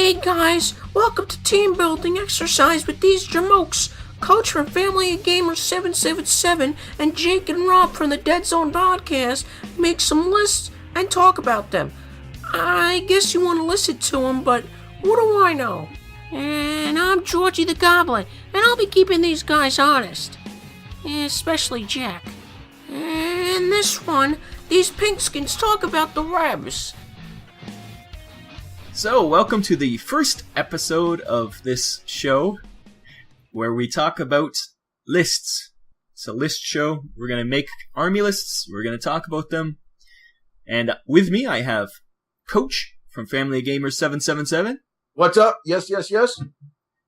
Hey guys, welcome to Team Building Exercise with these jamokes. Coach from Family of Gamers 777 and Jake and Rob from the Deadzone Podcast make some lists and talk about them. I guess you want to listen to them, but what do I know? And I'm Georgie the Goblin, and I'll be keeping these guys honest. Especially Jack. And this one, these pinkskins talk about the Rebs. So, welcome to the first episode of this show, where we talk about lists. It's a list show. We're going to make army lists. We're going to talk about them. And with me, I have Coach from Family of Gamers 777. What's up? Yes.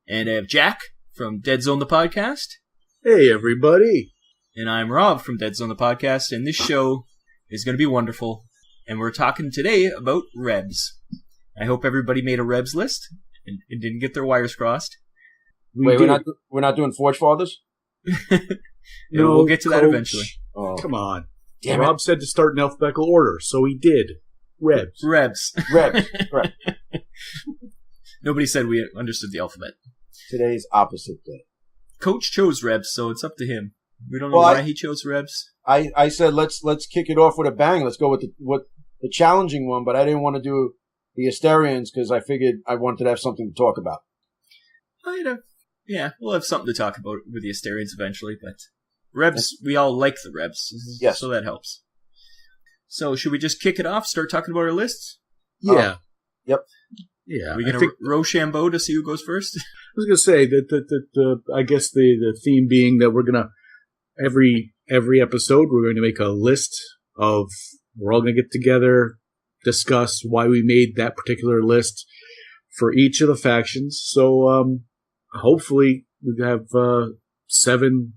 And I have Jack from Deadzone the Podcast. Hey, everybody. And I'm Rob from Deadzone the Podcast. And this show is going to be wonderful. And we're talking today about Rebs. I hope everybody made a Rebs list and didn't get their wires crossed. Wait, we're not doing Forge Fathers? No, we'll get to that eventually. Oh. Come on. Damn Rob it. said to start in alphabetical order, so he did. Rebs. Rebs. Right. Nobody said we understood the alphabet. Today's opposite day. Coach chose Rebs, so it's up to him. We don't know Well, why he chose Rebs. I said let's kick it off with a bang. Let's go with the challenging one, but I didn't want to do the Asterians because I figured I wanted to have something to talk about. Yeah, we'll have something to talk about with the Asterians eventually, but Rebs, we all like the Rebs, Yes. so that helps. So, should we just kick it off, start talking about our lists? Yeah. Yep. Yeah. Are we going to Rochambeau to see who goes first? I was going to say that I guess the theme being that we're going to every episode we're going to make a list of, we're all going to get together, discuss why we made that particular list for each of the factions. So hopefully we have seven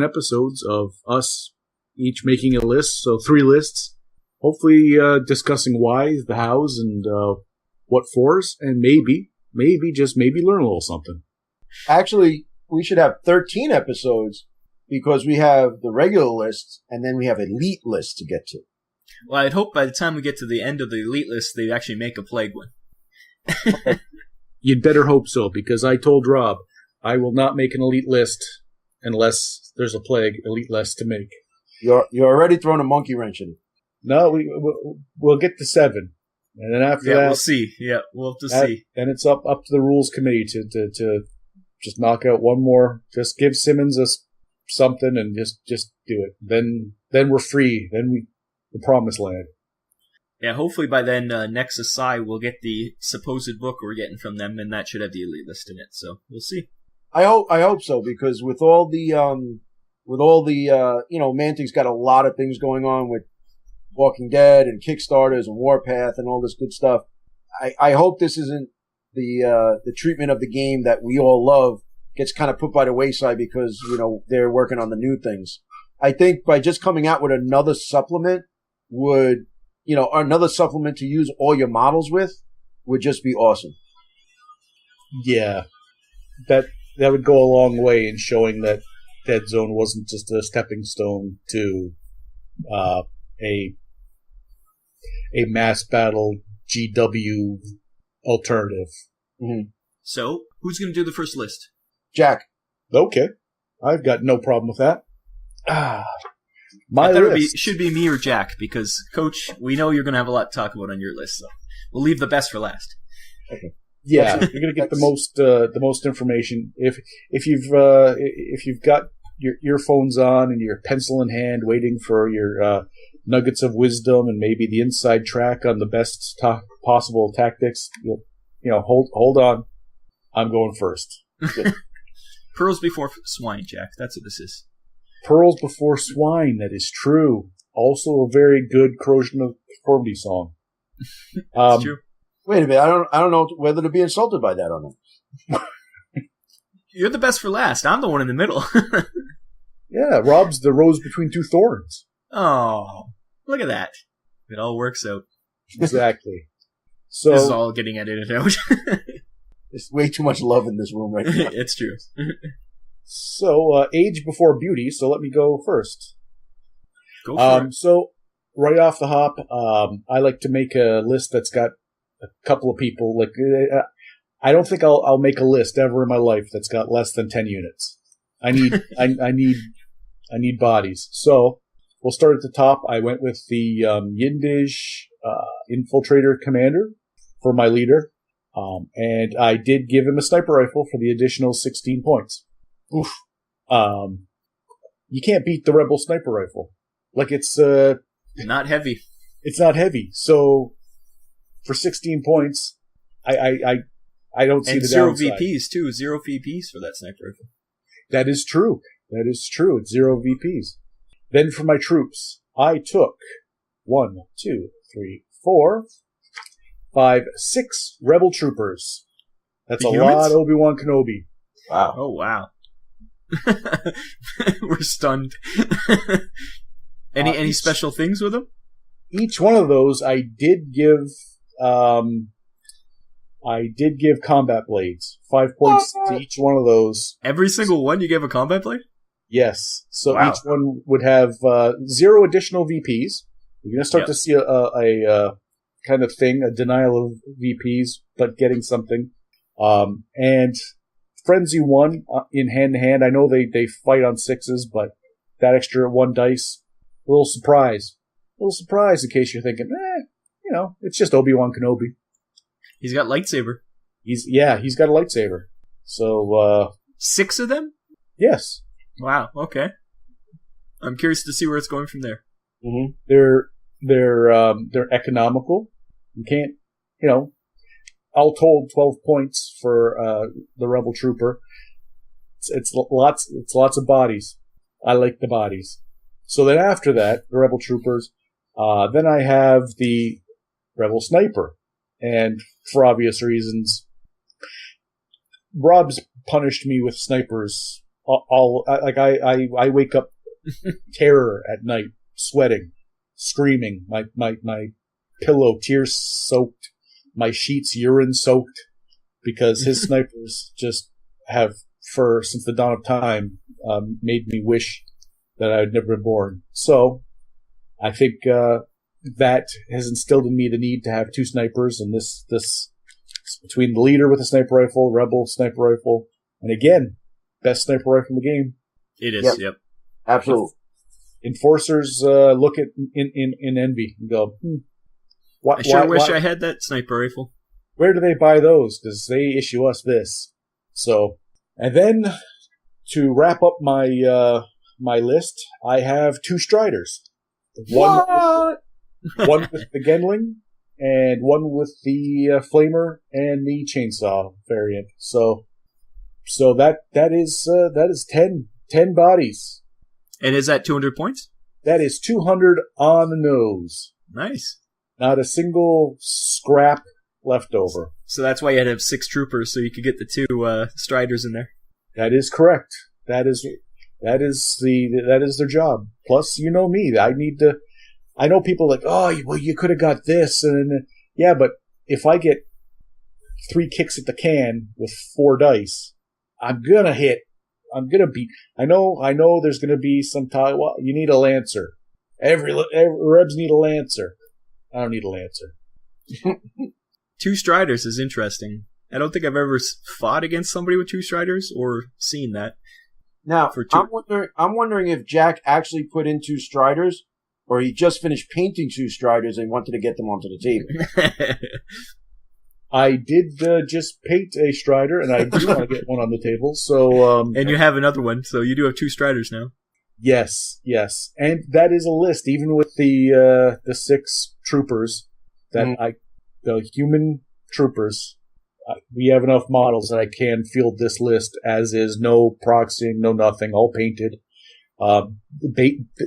episodes of us each making a list. So 3 lists. Hopefully discussing whys, the hows, and what fors, and maybe learn a little something. Actually, we should have 13 episodes because we have the regular list and then we have elite lists to get to. Well, I'd hope by the time we get to the end of the elite list, they actually make a plague one. You'd better hope so, because I told Rob I will not make an elite list unless there's a plague elite list to make. You're already throwing a monkey wrench in it. No, we'll get to 7, and then after that, we'll see. Yeah, we'll have to see. Then it's up to the rules committee to just knock out one more. Just give Simmons something and just do it. Then we're free. Then the promised land. Yeah, hopefully by then, Nexus Psi will get the supposed book we're getting from them, and that should have the elite list in it. So we'll see. I hope so, because with all the Mantic's got a lot of things going on with Walking Dead and Kickstarters and Warpath and all this good stuff. I hope this isn't the treatment of the game that we all love gets kind of put by the wayside because, they're working on the new things. I think by just coming out with another supplement another supplement to use all your models with would just be awesome. Yeah. That would go a long way in showing that Deadzone wasn't just a stepping stone to a mass battle GW alternative. Mm-hmm. So, who's going to do the first list? Jack. Okay. I've got no problem with that. My I thought list. Should be me or Jack, because, Coach, we know you're going to have a lot to talk about on your list, so we'll leave the best for last. Okay. Yeah, you're going to get the most information. If you've got your earphones on and your pencil in hand, waiting for your nuggets of wisdom and maybe the inside track on the best possible tactics, hold on. I'm going first. Pearls before swine, Jack. That's what this is. Pearls before swine. That is true. Also, a very good Corrosion of Conformity song. That's true. Wait a minute. I don't know whether to be insulted by that or not. You're the best for last. I'm the one in the middle. Yeah, Rob's the rose between 2 thorns. Oh, look at that. It all works out. Exactly. So This is all getting edited out. There's way too much love in this room right now. It's true. So, age before beauty, so let me go first. Go for it. So, right off the hop, I like to make a list that's got a couple of people. Like, I don't think I'll make a list ever in my life that's got less than 10 units. I need I need bodies. So we'll start at the top. I went with the Yindish Infiltrator Commander for my leader, and I did give him a sniper rifle for the additional 16 points. Oof. You can't beat the Rebel sniper rifle. Like it's not heavy. It's not heavy. So for 16 points, I don't see and the zero downside. VPs too. 0 VPs for that sniper rifle. That is true. It's 0 VPs. Then for my troops, I took 1, 2, 3, 4, 5, 6 Rebel troopers. That's The a humans? lot of Obi-Wan Kenobi. Wow. Oh wow. We're stunned. Any special things with them? Each one of those I did give combat blades. 5 points to each one of those. Every single one you gave a combat blade? Yes. So Wow. each one would have 0 additional VPs. You're going to start to see a kind of thing, a denial of VPs, but getting something. And Frenzy 1 in hand-to-hand. I know they fight on 6s, but that extra 1 dice, a little surprise. In case you're thinking, it's just Obi-Wan Kenobi. He's got lightsaber. He's got a lightsaber. So, 6 of them? yes. Wow, okay. I'm curious to see where it's going from there. Mm-hmm. They're economical. You can't, all told 12 points for the Rebel Trooper. It's lots of bodies. I like the bodies. So then after that, the Rebel Troopers, then I have the Rebel Sniper. And for obvious reasons, Rob's punished me with snipers. I wake up terror at night, sweating, screaming, my pillow tear soaked, my sheets urine soaked, because his snipers just have, since the dawn of time, made me wish that I had never been born. So I think that has instilled in me the need to have 2 snipers, and this between the leader with a sniper rifle, Rebel sniper rifle, and again, best sniper rifle in the game. It is, yep. Absolutely. Enforcers look at in envy and go, I wish I had that sniper rifle. Where do they buy those? Because they issue us this. So, and then to wrap up my my list, I have 2 Striders. One with the Gendling, and one with the Flamer and the Chainsaw variant. So that is 10 bodies. And is that 200 points? That is 200 on the nose. Nice. Not a single scrap left over. So that's why you had to have 6 troopers, so you could get the 2 Striders in there. That is correct. That is their job. Plus, you know me. I know people like, you could have got this, and yeah, but if I get 3 kicks at the can with 4 dice, I'm gonna hit. I'm gonna beat. I know. There's gonna be some time. Well, you need a Lancer. Every Rebs need a Lancer. I don't need a Lancer. 2 Striders is interesting. I don't think I've ever fought against somebody with 2 Striders or seen that. Now, I'm wondering if Jack actually put in 2 Striders, or he just finished painting 2 Striders and wanted to get them onto the table. I did just paint a Strider, and I do want to get one on the table. So, and you have another one, so you do have 2 Striders now. Yes, and that is a list, even with the 6 troopers that the human troopers. We have enough models that I can field this list as is, no proxying, no nothing, all painted,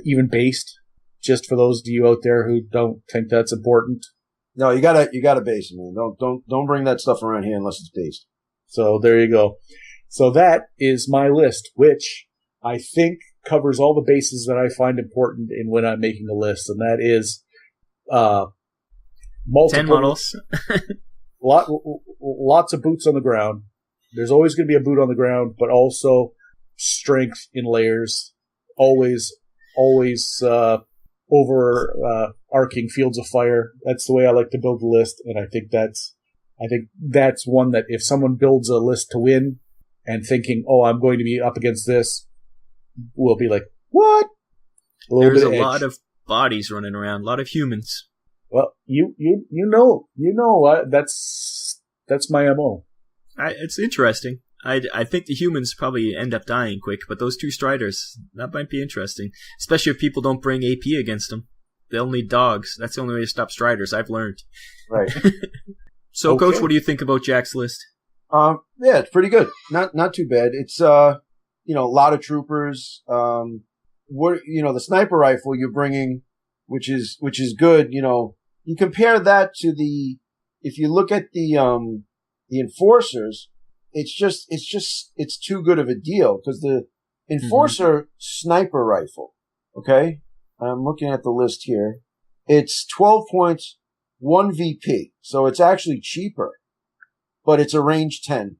even based. Just for those of you out there who don't think that's important. No, you gotta base it, man. Don't bring that stuff around here unless it's based. So there you go. So that is my list, which I think covers all the bases that I find important in when I'm making a list, and that is multiple 10 models. Lots of boots on the ground. There's always going to be a boot on the ground, but also strength in layers. Always overarching fields of fire. That's the way I like to build the list, and I think that's I think that's one that if someone builds a list to win and thinking, oh, I'm going to be up against this, we'll be like, what? There's a lot of bodies running around, a lot of humans. Well, you know, that's my MO. It's interesting. I think the humans probably end up dying quick, but those two striders, that might be interesting. Especially if people don't bring AP against them. They'll need dogs. That's the only way to stop striders, I've learned. Right. So, okay. Coach, what do you think about Jack's list? Yeah, it's pretty good. Not too bad. It's a lot of troopers. The sniper rifle you're bringing, which is good. You compare that to if you look at the enforcers, it's too good of a deal because the enforcer sniper rifle. Okay, I'm looking at the list here. It's 12 points, 1 VP, so it's actually cheaper, but it's a range 10.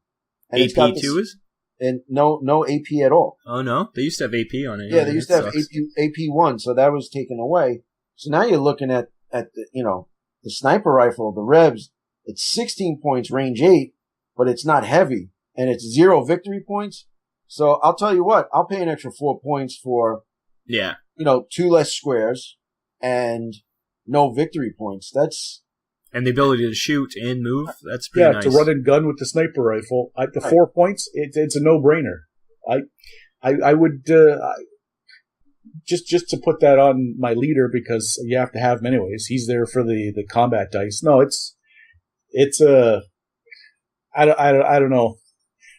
And AP it's got too is? And no AP at all. Oh no, they used to have AP on it. Yeah, they used to have AP1, so that was taken away. So now you're looking at the sniper rifle, the Rebs. It's 16 points, range 8, but it's not heavy, and it's 0 victory points. So I'll tell you what, I'll pay an extra 4 points for 2 less squares and no victory points. And the ability to shoot and move, that's pretty nice. To run and gun with the sniper rifle. The 4 points, it's a no-brainer. I would just to put that on my leader because you have to have him anyways. He's there for the combat dice. No, it's I don't know.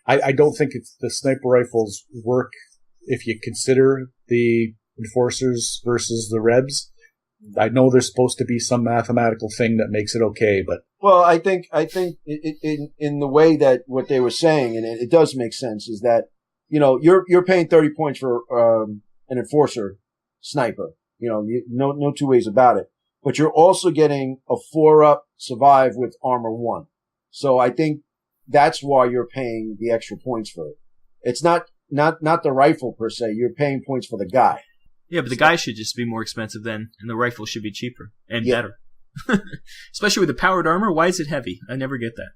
I don't think the sniper rifles work if you consider the enforcers versus the Rebs. I know there's supposed to be some mathematical thing that makes it okay, but I think in the way that what they were saying, and it does make sense, is that you're paying 30 points for an enforcer sniper. No two ways about it. But you're also getting a 4-up survive with armor 1. So I think that's why you're paying the extra points for it. It's not the rifle per se. You're paying points for the guy. Yeah, but the guy should just be more expensive then, and the rifle should be cheaper and better. Especially with the powered armor, why is it heavy? I never get that.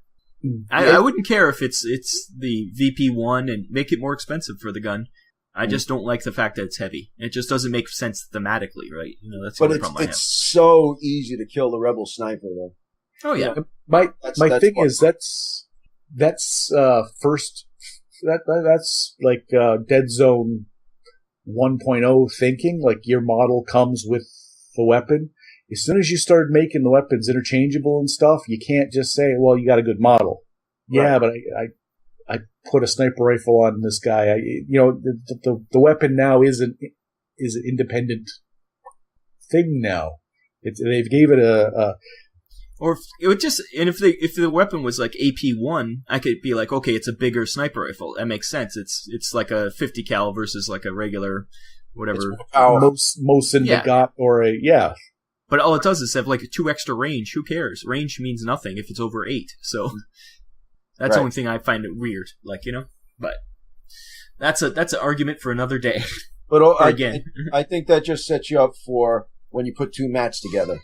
I wouldn't care if it's the VP1 and make it more expensive for the gun. I just don't like the fact that it's heavy. It just doesn't make sense thematically, right? That's the only problem I have. It's so easy to kill the rebel sniper, though. Oh yeah. My thing is that's first that's like Deadzone 1.0 thinking. Like your model comes with the weapon. As soon as you start making the weapons interchangeable and stuff, you can't just say, "Well, you got a good model." Right. Yeah, but I put a sniper rifle on this guy. The weapon now is an independent thing now. They've gave it a or if it would just, and if the weapon was like AP1, I could be like, okay, it's a bigger sniper rifle. That makes sense. It's like a 50 cal versus like a regular whatever. Mosin Nagat or But all it does is have like 2 extra range. Who cares? Range means nothing if it's over 8. So that's the only thing I find it weird. But that's an argument for another day. But I think that just sets you up for when you put 2 mats together.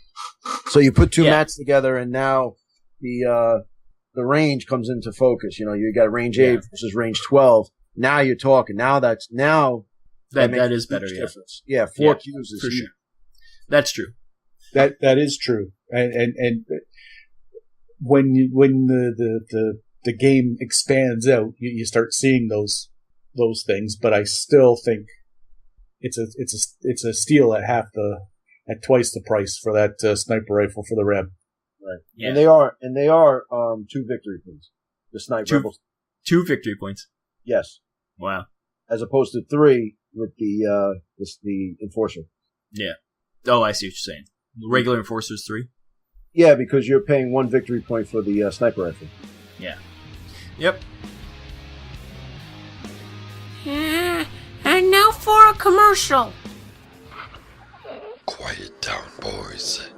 So you put 2 mats together, and now the range comes into focus. You got range 8 versus range 12. Now you're talking. That is better. Difference. Yeah, 4 Qs is for sure. That's true. That is true. And when the game expands out, you start seeing those things. But I still think it's a steal at twice the price for that sniper rifle for the Reb. Right. Yeah. And they are 2 victory points. The sniper rifles. 2 victory points. Yes. Wow. As opposed to 3 with the enforcer. Yeah. Oh, I see what you're saying. The regular enforcer's 3. Yeah, because you're paying 1 victory point for the sniper rifle. Yeah. Yep. And now for a commercial. Quiet down, boys.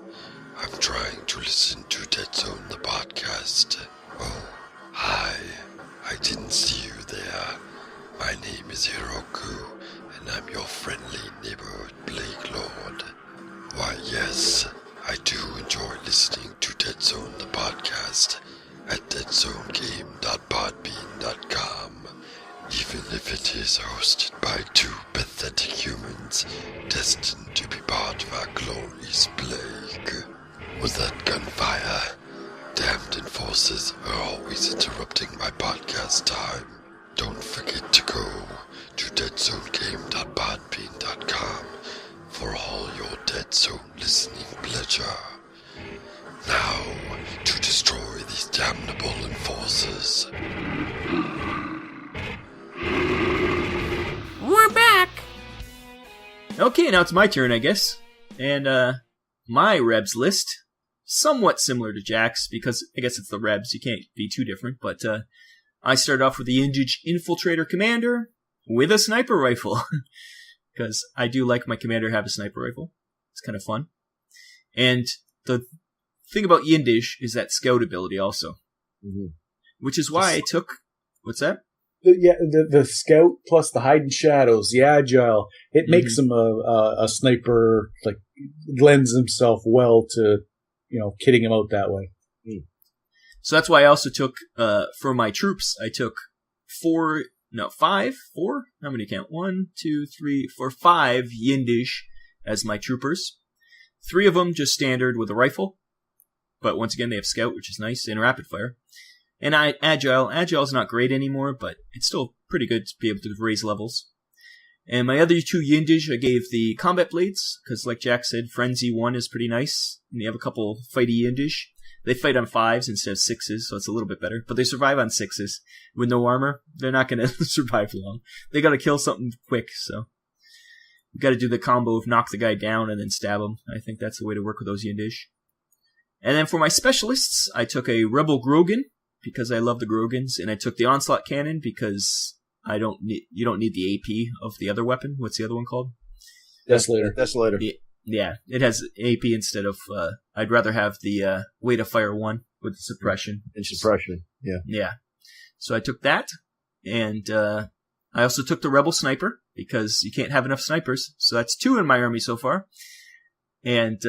I'm trying to listen to Deadzone the Podcast. Oh, hi. I didn't see you there. My name is Hiroku, and I'm your friendly neighborhood Blake Lord. Why, yes, I do enjoy listening to Deadzone the Podcast, is hosted by two pathetic humans destined to be part of our glorious plague. Was that gunfire? Damned enforcers are always interrupting my podcast time. Don't forget to go to deadzonegame.podbean.com for all your Dead Zone listening pleasure. Now, to destroy these damnable enforcers. We're back! Okay, now it's my turn, I guess. And, my Rebs list, somewhat similar to Jack's, because I guess it's the Rebs, you can't be too different, but, I started off with the Indige Infiltrator Commander with a sniper rifle. Because I do like my commander to have a sniper rifle. It's kind of fun. And the thing about Indige is that scout ability also. Mm-hmm. Which is why I took... What's that? The scout plus the hide in shadows, the agile, it makes him a sniper, like, lends himself well to, kitting him out that way. So that's why I also took, for my troops, I took 4... No, 5? 4? How many count? 1, 2, 3, 4, 5 Indige as my troopers. 3 of them just standard with a rifle. But once again, they have scout, which is nice, and rapid fire. And agile. Agile's not great anymore, but it's still pretty good to be able to raise levels. And my other 2 Indige, I gave the combat blades, because like Jack said, Frenzy 1 is pretty nice. And you have a couple fighty Indige. They fight on 5s instead of 6s, so it's a little bit better. But they survive on 6s. With no armor, they're not going to survive long. They got to kill something quick, so... You got to do the combo of knock the guy down and then stab him. I think that's the way to work with those Indige. And then for my specialists, I took a Rebel Grogan, because I love the Grogans. And I took the Onslaught Cannon, because you don't need the AP of the other weapon. What's the other one called? Desolator. Yeah, it has AP instead of, I'd rather have the Way to Fire 1 with the suppression. And suppression, yeah. Yeah. So I took that, and I also took the Rebel Sniper, because you can't have enough snipers, so that's 2 in my army so far. And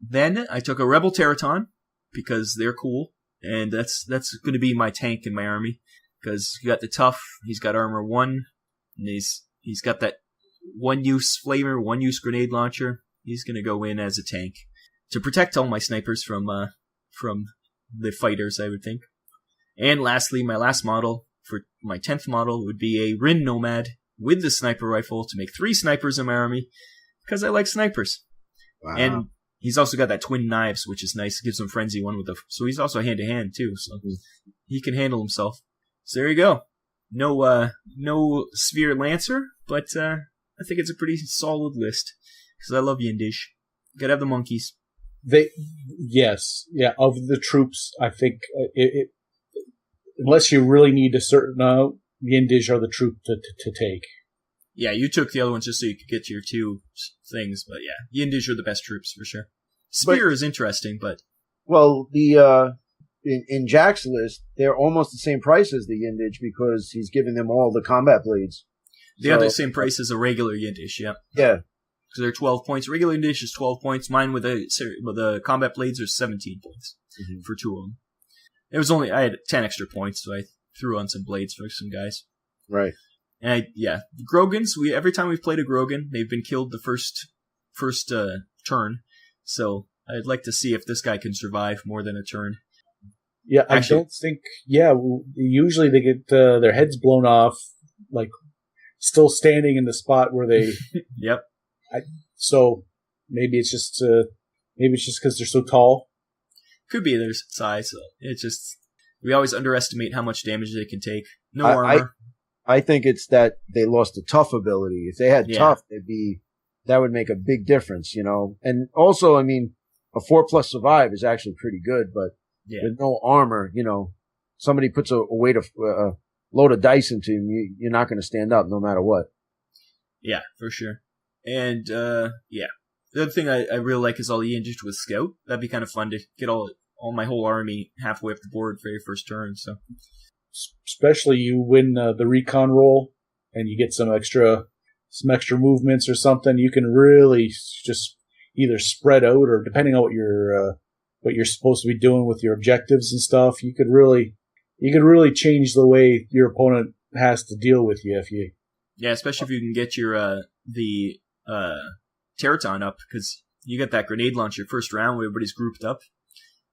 then I took a Rebel Teraton, because they're cool, and that's going to be my tank in my army, because you got the Tough, he's got armor 1, and he's got that one-use flamer, one-use grenade launcher. He's going to go in as a tank to protect all my snipers from the fighters, I would think. And lastly, my last model, for my 10th model, would be a Rin Nomad with the sniper rifle to make 3 snipers in my army, because I like snipers. Wow. And he's also got that twin knives, which is nice. It gives him Frenzy 1 with so he's also hand-to-hand, too, so he can handle himself. So there you go. No Sphere Lancer, but I think it's a pretty solid list, because I love Indige. Gotta have the monkeys. Of the troops, I think unless you really need a certain, the Indige are the troop to take. Yeah, you took the other ones just so you could get your 2 things, but yeah, Indige are the best troops for sure. Spear is interesting, but... Well, in Jack's list, they're almost the same price as the Indige, because he's giving them all the combat blades. They have the same price as a regular Indige, yeah. Yeah. Because they're 12 points. Regular Indige is 12 points. Mine with the combat blades are 17 points for 2 of them. I had 10 extra points, so I threw on some blades for some guys. Right. And Grogans, every time we've played a Grogan, they've been killed the first turn. So I'd like to see if this guy can survive more than a turn. Yeah, I don't think... Yeah, usually they get their heads blown off, like, still standing in the spot where they... Yep. So maybe it's just because they're so tall. Could be their size. It's just... We always underestimate how much damage they can take. No armor. I think it's that they lost the Tough ability. If they had Tough, that would make a big difference, And also, I mean, a 4+ survive is actually pretty good, but with no armor, somebody puts a weight of a load of dice into him, you're not going to stand up no matter what. Yeah, for sure. And the other thing I really like is all the Indige with Scout. That'd be kind of fun to get all my whole army halfway up the board very first turn. So, especially you win the recon roll and you get some extra movements or something. You can really just either spread out, or depending on what you're supposed to be doing with your objectives and stuff, you could really change the way your opponent has to deal with you Yeah, especially if you can get your the Teraton up, because you get that grenade launcher first round where everybody's grouped up.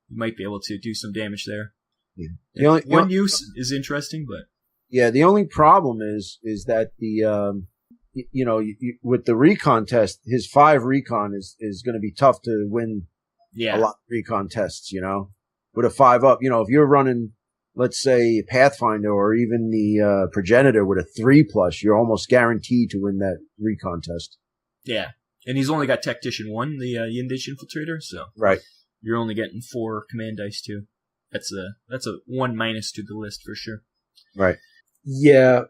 You might be able to do some damage there. Yeah. One use is interesting, but the only problem is that the with the recon test, his 5 recon is going to be tough to win. Yeah, a lot of recon tests. With a 5 up, if you're running, let's say, Pathfinder or even the Progenitor with a 3+, you're almost guaranteed to win that recon test. Yeah, and he's only got Tactician 1, the Yindish Infiltrator, so right. You're only getting 4 command dice too. That's a 1 minus to the list for sure. Right. Yeah,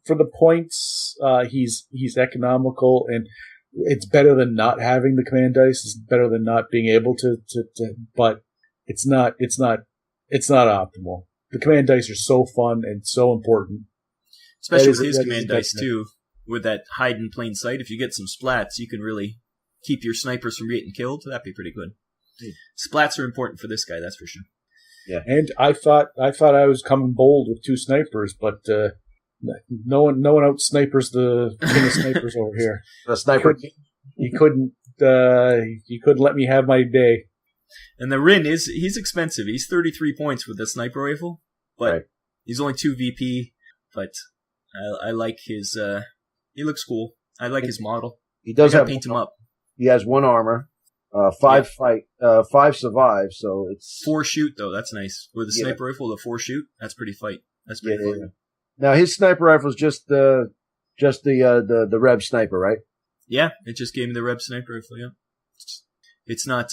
for the points, he's economical, and it's better than not having the command dice. It's better than not being able to but it's not optimal. The command dice are so fun and so important. Especially with his command dice too, with that hide in plain sight. If you get some splats, you can really keep your snipers from getting killed. That'd be pretty good. Splats are important for this guy, that's for sure. Yeah, and I thought I was coming bold with 2 snipers, but no one out snipers the king of snipers over here. The sniper. He couldn't let me have my day. And the Rin he's expensive. He's 33 points with the sniper rifle, but he's only 2 VP. But I like his. He looks cool. I like his model. He does have paint him up. He has 1 armor. 5 fight, 5 survive, so it's 4 shoot though. That's nice. With the sniper rifle, the 4 shoot, that's pretty fight. That's pretty fun. Yeah. Now his sniper rifle is just the Rebs sniper, right? Yeah, it just gave me the Rebs sniper rifle. Yeah, it's not.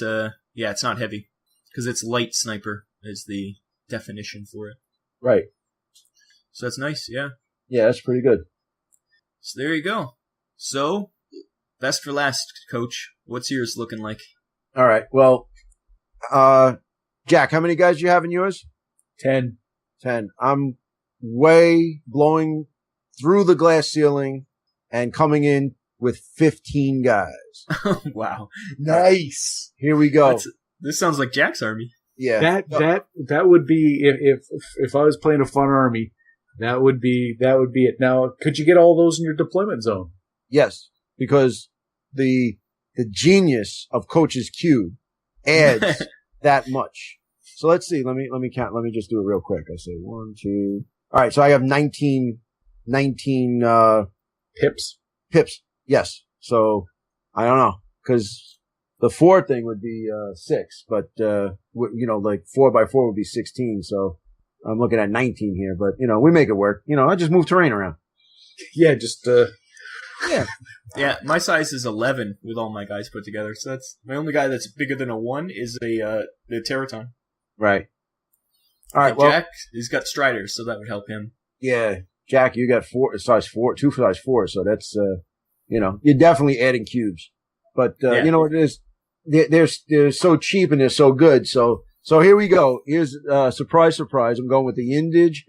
It's not heavy because it's light sniper is the definition for it. Right. So that's nice. Yeah. Yeah, that's pretty good. So there you go. So best for last, Coach. What's yours looking like? All right. Well, Jack, how many guys do you have in yours? 10. I'm way blowing through the glass ceiling and coming in with 15 guys. Wow. Nice. Here we go. This sounds like Jack's army. Yeah. That would be if I was playing a fun army, that would be it. Now, could you get all those in your deployment zone? Yes, because the genius of Coach's Cube adds that much. So let's see. Let me count. Let me just do it real quick. I say 1, 2. All right. So I have 19 Pips. Yes. So I don't know, because the 4 thing would be 6, but like 4x4 would be 16. So I'm looking at 19 here, but we make it work. I just move terrain around. Yeah, just yeah. Yeah, my size is 11 with all my guys put together. So that's my only guy that's bigger than a 1 is the Teraton. Right. All right. Well, Jack, he's got Striders, so that would help him. Yeah, Jack, you got 2 size 4, so that's you're definitely adding cubes. But you know what it is? They're so cheap and they're so good. So here we go. Here's surprise. I'm going with the Yindige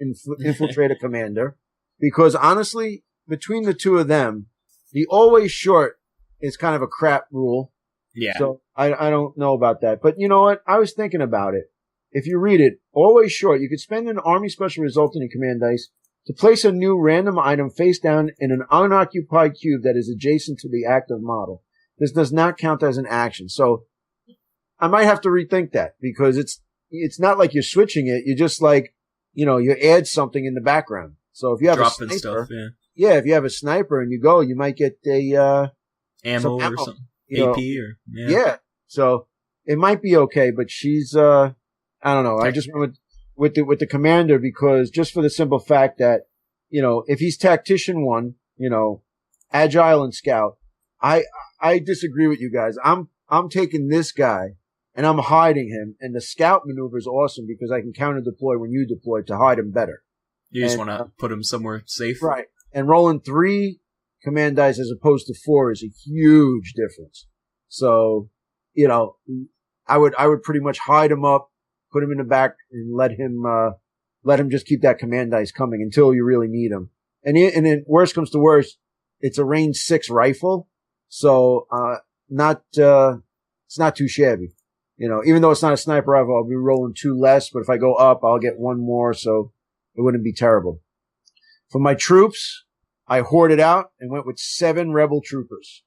Infiltrator Commander, because honestly, between the 2 of them, the always short is kind of a crap rule. Yeah. So I don't know about that. But you know what? I was thinking about it. If you read it, always short, you could spend an army special result in your command dice to place a new random item face down in an unoccupied cube that is adjacent to the active model. This does not count as an action. So I might have to rethink that, because it's not like you're switching it. You're just like, you add something in the background. So if you have a sniper, stuff, if you have a sniper and you might get a ammo or something, AP or yeah. So it might be okay, but she's I don't know. I just went with the commander, because just for the simple fact that if he's tactician 1, agile and scout, I disagree with you guys. I'm taking this guy and I'm hiding him, and the scout maneuver is awesome because I can counter deploy when you deploy to hide him better. You just want to put him somewhere safe, right? And rolling 3 command dice as opposed to 4 is a huge difference. So I would pretty much hide him up, put him in the back, and let him just keep that command dice coming until you really need him. And then worst comes to worst, it's a range 6 rifle, so it's not too shabby. Even though it's not a sniper rifle, I'll be rolling 2 less, but if I go up, I'll get 1 more, so it wouldn't be terrible. For my troops, I hoarded out and went with 7 rebel troopers.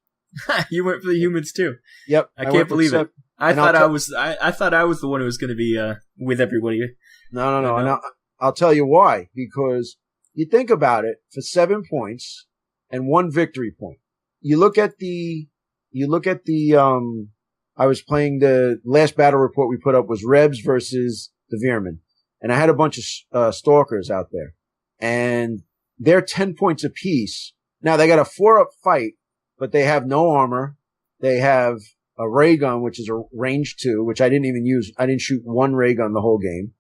You went for the humans too. Yep. I can't believe it. I thought I was the one who was going to be with everybody. No. And I'll tell you why. Because you think about it, for 7 points and 1 victory point. You look at the I was playing the last battle report we put up was Rebs versus the Veermen. And I had a bunch of stalkers out there. And they're 10 points apiece. Now they got a 4-up fight, but they have no armor. They have a ray gun, which is a range 2, which I didn't even use. I didn't shoot 1 ray gun the whole game.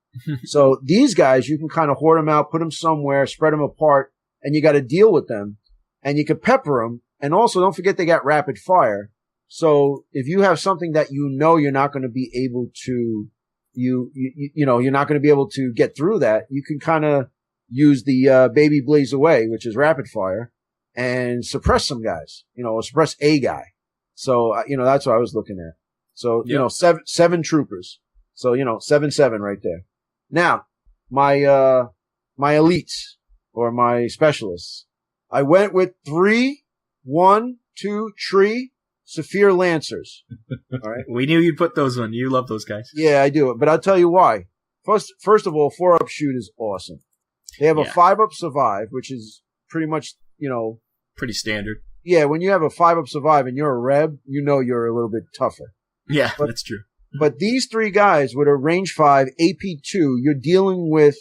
So these guys, you can kind of hoard them out, put them somewhere, spread them apart, and you got to deal with them. And you can pepper them. And also don't forget they got rapid fire. So if you have something that you're not going to be able to, you're not going to be able to get through that, you can kind of use the baby blaze away, which is rapid fire, and suppress some guys, or suppress a guy. So, that's what I was looking at. So, Yep. 7 troopers. So, 7-7 right there. Now, my elites or my specialists, I went with 3, 1, 2, tree, Saphir Lancers. All right. We knew you'd put those on. You love those guys. Yeah, I do. But I'll tell you why. First of all, 4-up shoot is awesome. They have a 5-up survive, which is pretty much, pretty standard. Yeah, when you have a 5-up survive and you're a Reb, you're a little bit tougher. Yeah, that's true. But these 3 guys with a range 5, AP 2, you're dealing with,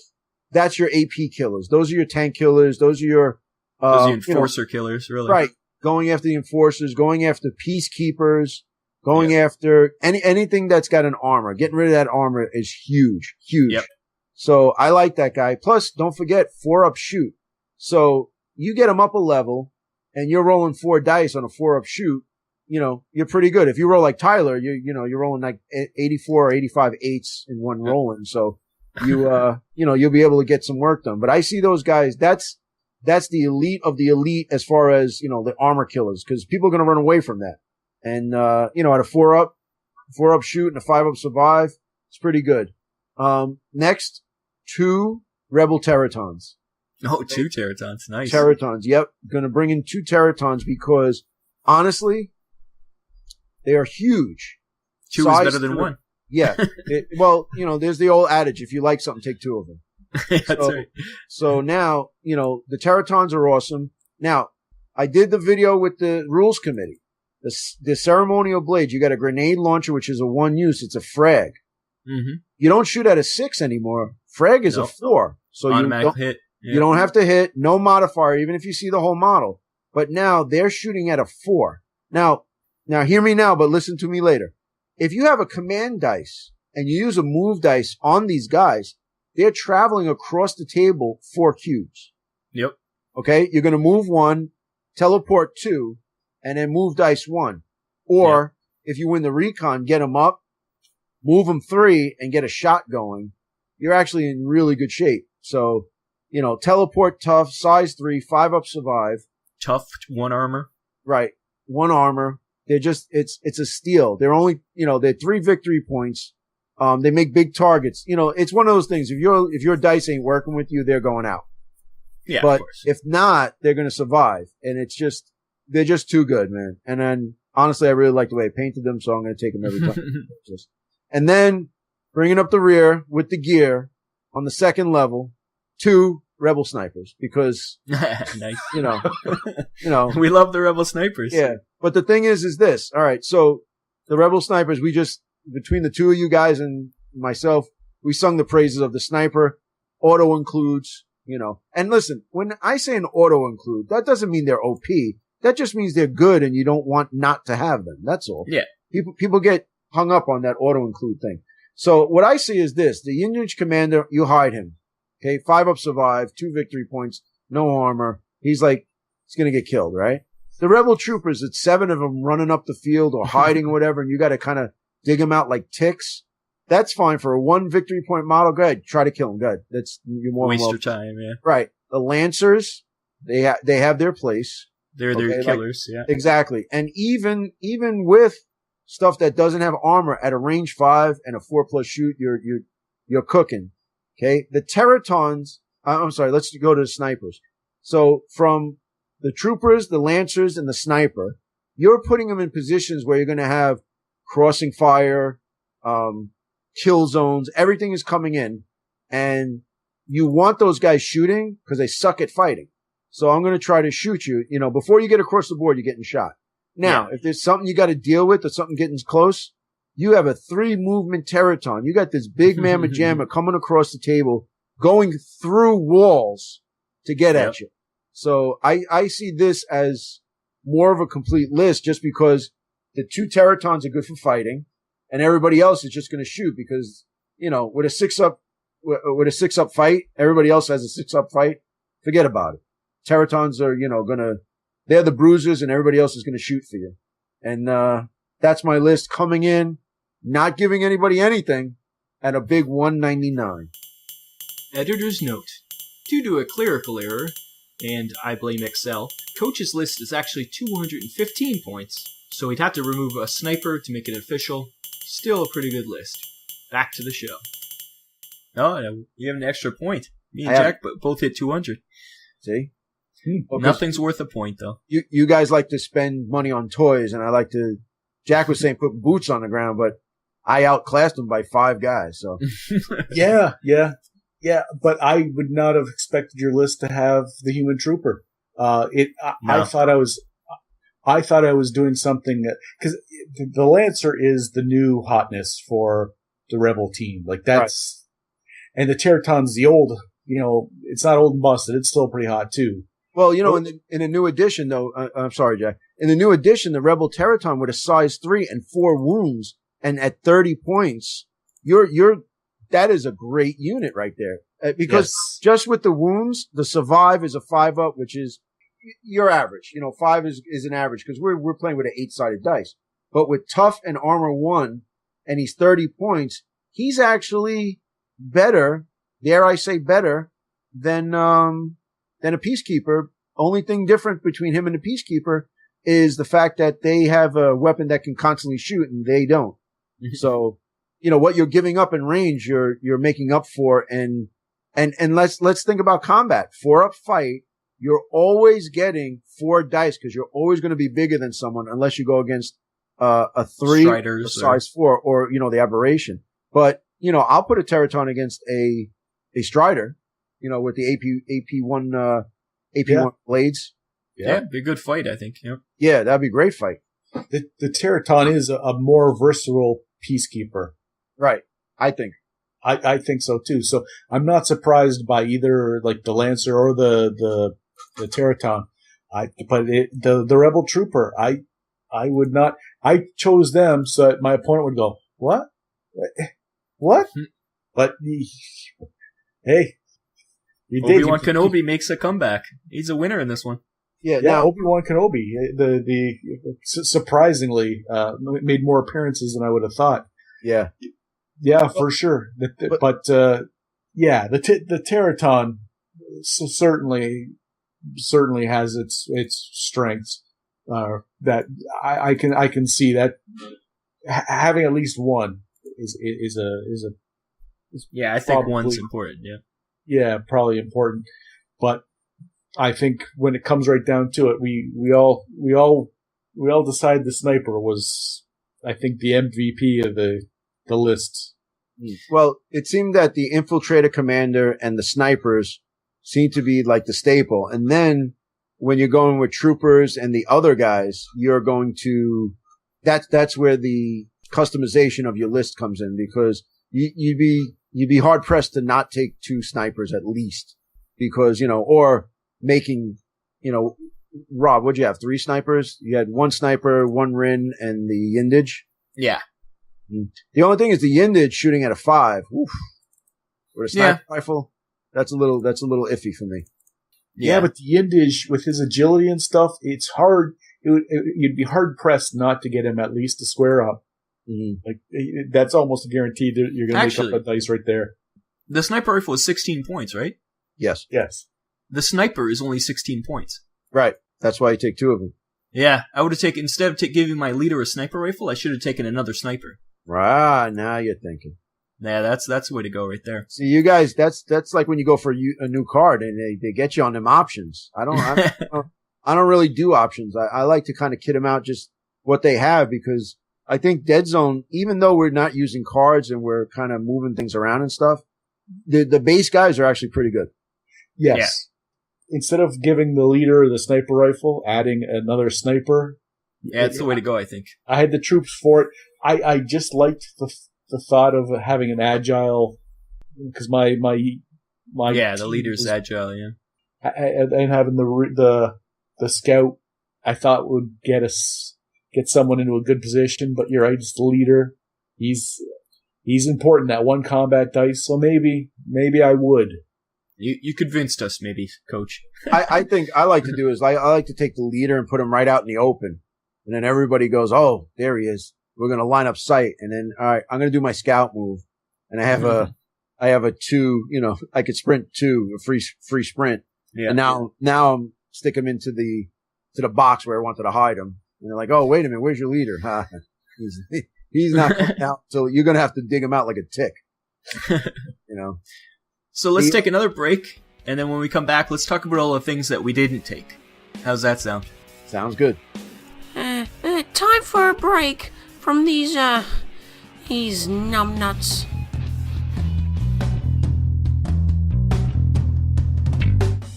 that's your AP killers. Those are your tank killers. Those are your, enforcer killers, really. Right. Going after the enforcers, going after peacekeepers, going after anything that's got an armor. Getting rid of that armor is huge. Yep. So I like that guy. Plus, don't forget 4-up shoot. So you get him up a level and you're rolling 4 dice on a 4-up shoot. You're pretty good. If you roll like Tyler, you're rolling like 84 or 85 8s in one rolling. So you'll be able to get some work done. But I see those guys. That's the elite of the elite as far as, the armor killers, because people are going to run away from that. And, at a 4-up shoot and a 5-up survive, it's pretty good. Next, 2 Rebel Teratons. Oh, 2 Teratons. Nice. Teratons. Yep. Going to bring in 2 Teratons because honestly, they are huge. 2 is better than 1. Yeah. There's the old adage, if you like something, take 2 of them. That's right. So now, the Teratons are awesome. Now, I did the video with the rules committee. The ceremonial blade, you got a grenade launcher, which is a 1 use. It's a frag. Mm-hmm. You don't shoot at a 6 anymore. Frag is a 4. So automatic hit. Yeah. You don't have to hit, no modifier, even if you see the whole model. But now they're shooting at a 4. Now hear me now, but listen to me later. If you have a command dice and you use a move dice on these guys, they're traveling across the table 4 cubes. Yep. Okay? You're going to move 1, teleport 2, and then move dice 1. Or if you win the recon, get them up, move them 3, and get a shot going. You're actually in really good shape. So, teleport tough, size 3, 5-up survive. Tough, 1 armor. Right. 1 armor. They're just, it's a steal. They're only, they're 3 victory points. They make big targets. It's one of those things. If your dice ain't working with you, they're going out. Yeah, but of course. If not, they're going to survive. And they're just too good, man. And then, honestly, I really like the way I painted them, so I'm going to take them every time. And then, bringing up the rear with the gear on the 2nd level, 2 Rebel snipers, because, nice. we love the Rebel snipers. Yeah. But the thing is this. All right. So the Rebel snipers, between the 2 of you guys and myself, we sung the praises of the sniper. Auto includes, and listen, when I say an auto include, that doesn't mean they're OP. That just means they're good and you don't want not to have them. That's all. Yeah. People get hung up on that auto include thing. So what I see is this, the Unit commander, you hide him. Okay. 5-up survive, 2 victory points, no armor. He's going to get killed, right? The Rebel troopers, it's 7 of them running up the field or hiding or whatever, and you got to kind of dig them out like ticks. That's fine for a 1 victory point model. Go ahead, try to kill them. Good. You're more waste your time. Yeah. Right. The Lancers, they have their place. They're killers. Yeah. Exactly. And even with stuff that doesn't have armor at a range 5 and a 4+ shoot, you're cooking. Okay. The Teratons. I'm sorry. Let's go to the snipers. So from the troopers, the lancers, and the sniper, you're putting them in positions where you're going to have crossing fire, kill zones. Everything is coming in, and you want those guys shooting because they suck at fighting. So I'm going to try to shoot you. You know, before you get across the board, you're getting shot. Now, if there's something you got to deal with or something getting close, you have a 3-movement Teraton. You got this big mamma jamma coming across the table, going through walls to get at you. So I see this as more of a complete list just because the 2 Teratons are good for fighting and everybody else is just going to shoot because, you know, with a 6-up fight, everybody else has a 6-up fight. Forget about it. Teratons are, you know, they're the bruisers and everybody else is going to shoot for you. And, that's my list coming in, not giving anybody anything at a big 199. Editor's note. Due to a clerical error, and I blame Excel, Coach's list is actually 215 points, so he'd have to remove a sniper to make it official. Still a pretty good list. Back to the show. Oh, you have an extra point. Me and Jack both hit 200. See? Well, nothing's worth a point, though. You guys like to spend money on toys, and I like to... Jack was saying put boots on the ground, but I outclassed him by 5 guys, so... Yeah, but I would not have expected your list to have the human trooper. No. I thought I was doing something because the Lancer is the new hotness for the Rebel team. Like that's, right. And the Teraton's the old, you know, it's not old and busted. It's still pretty hot too. Well, you know, in the new edition though, I'm sorry, Jack. In the new edition, the Rebel Teraton with a size 3 and 4 wounds and at 30 points, that is a great unit right there. Because just with the wounds, the survive is a 5-up, which is your average. You know, 5 is an average because we're playing with an 8-sided dice. But with tough and armor 1 and he's 30 points, he's actually better, dare I say better, than a Peacekeeper. Only thing different between him and the Peacekeeper is the fact that they have a weapon that can constantly shoot and they don't. So, you know, what you're giving up in range, you're making up for. And let's think about combat. 4-up fight, you're always getting 4 dice because you're always going to be bigger than someone unless you go against a 3, a size 4, or, you know, the aberration. But, you know, I'll put a Teraton against a Strider, you know, with the AP1 blades. Yeah, be a good fight, I think. Yep. Yeah, that'd be a great fight. The Teraton is a more versatile Peacekeeper. Right. I think. I think so too. So I'm not surprised by either like the Lancer or the Teraton. But the Rebel Trooper, I would not. I chose them so that my opponent would go, what? But hey, Obi-Wan Kenobi makes a comeback. He's a winner in this one. Yeah. Now Obi-Wan Kenobi, the surprisingly made more appearances than I would have thought. Yeah, for sure. But the Teraton certainly has its strengths. That I can see that having at least one is I think one's important. Yeah, probably important. But I think when it comes right down to it, we all decide the sniper was, I think, the MVP of the list. Well, it seemed that the infiltrator commander and the snipers seem to be like the staple. And then when you're going with troopers and the other guys, you're going to, that's where the customization of your list comes in because you'd be hard pressed to not take 2 snipers at least because, you know, or making, you know, Rob, what'd you have? 3 snipers? You had 1 sniper, 1 Rin, and the Yindage? Yeah. The only thing is the Yindage shooting at a 5. Oof. With a sniper rifle, that's a little iffy for me. Yeah, but the Yindage with his agility and stuff, it's hard. You'd be hard pressed not to get him at least to square up. Mm-hmm. Like that's almost a guarantee that you're going to make up a dice right there. The sniper rifle is 16 points, right? Yes. The sniper is only 16 points. Right. That's why you take 2 of them. Yeah, I would have taken, instead of giving my leader a sniper rifle, I should have taken another sniper. Right, now you're thinking. Yeah, that's the way to go right there. See, you guys, that's like when you go for a new card and they get you on them options. I don't I don't really do options. I like to kind of kid them out just what they have, because I think Deadzone, even though we're not using cards and we're kind of moving things around and stuff, the base guys are actually pretty good. Yes. Yeah. Instead of giving the leader the sniper rifle, adding another sniper. Yeah, it's the way to go, I think. I had the troops for it. I just liked the thought of having an agile, because my the leader's agile, yeah. And having the scout, I thought would get someone into a good position. But you're right, it's the leader. He's important, that one combat dice. So maybe I would. You convinced us, maybe, Coach. I think I like to do is I like to take the leader and put him right out in the open, and then everybody goes, "Oh, there he is. We're gonna line up sight." And then, all right, I'm gonna do my scout move, and I have a 2. I could sprint 2, a free sprint. Yeah. And now I'm stick him into the box where I wanted to hide him. And they're like, "Oh, wait a minute, where's your leader?" He's not coming out, so you're gonna have to dig him out like a tick. So let's take another break, and then when we come back, let's talk about all the things that we didn't take. How's that sound? Sounds good. Time for a break from these numbnuts.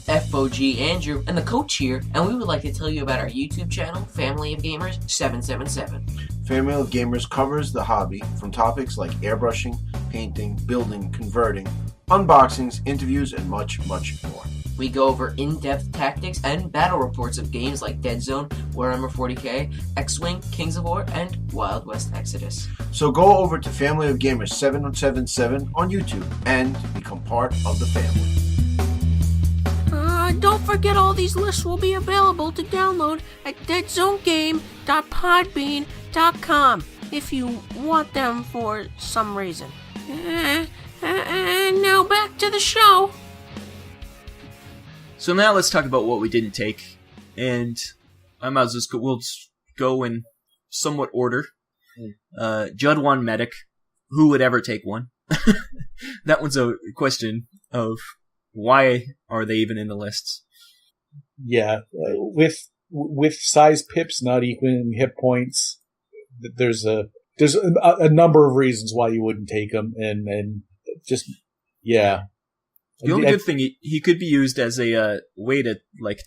FOG Andrew and the coach here, and we would like to tell you about our YouTube channel, Family of Gamers 777. Family of Gamers covers the hobby from topics like airbrushing, painting, building, converting, unboxings, interviews, and much, much more. We go over in-depth tactics and battle reports of games like Deadzone, Warhammer 40k, X-Wing, Kings of War, and Wild West Exodus. So go over to Family of Gamers 777 on YouTube and become part of the family. Don't forget all these lists will be available to download at deadzonegame.podbean.com if you want them for some reason. And now back to the show. So now let's talk about what we didn't take, and I might as well we'll just go in somewhat order. Judd 1 medic. Who would ever take one? That one's a question of why are they even in the lists? Yeah, with size pips not equaling hit points, there's a number of reasons why you wouldn't take them, and just yeah. The only good thing, he could be used as a way to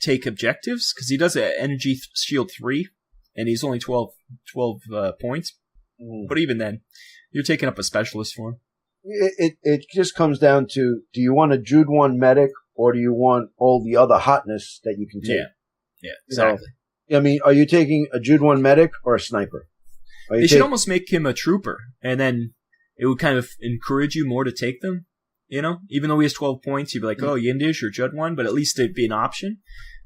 take objectives, because he does an energy shield 3, and he's only 12 points. But even then, you're taking up a specialist for him. It just comes down to, do you want a Jude 1 medic, or do you want all the other hotness that you can take? Yeah, exactly. I mean, are you taking a Jude 1 medic or a sniper? They should almost make him a trooper, and then it would kind of encourage you more to take them. Even though he has 12 points, you'd be like, oh, Yindish or Judd 1, but at least it'd be an option.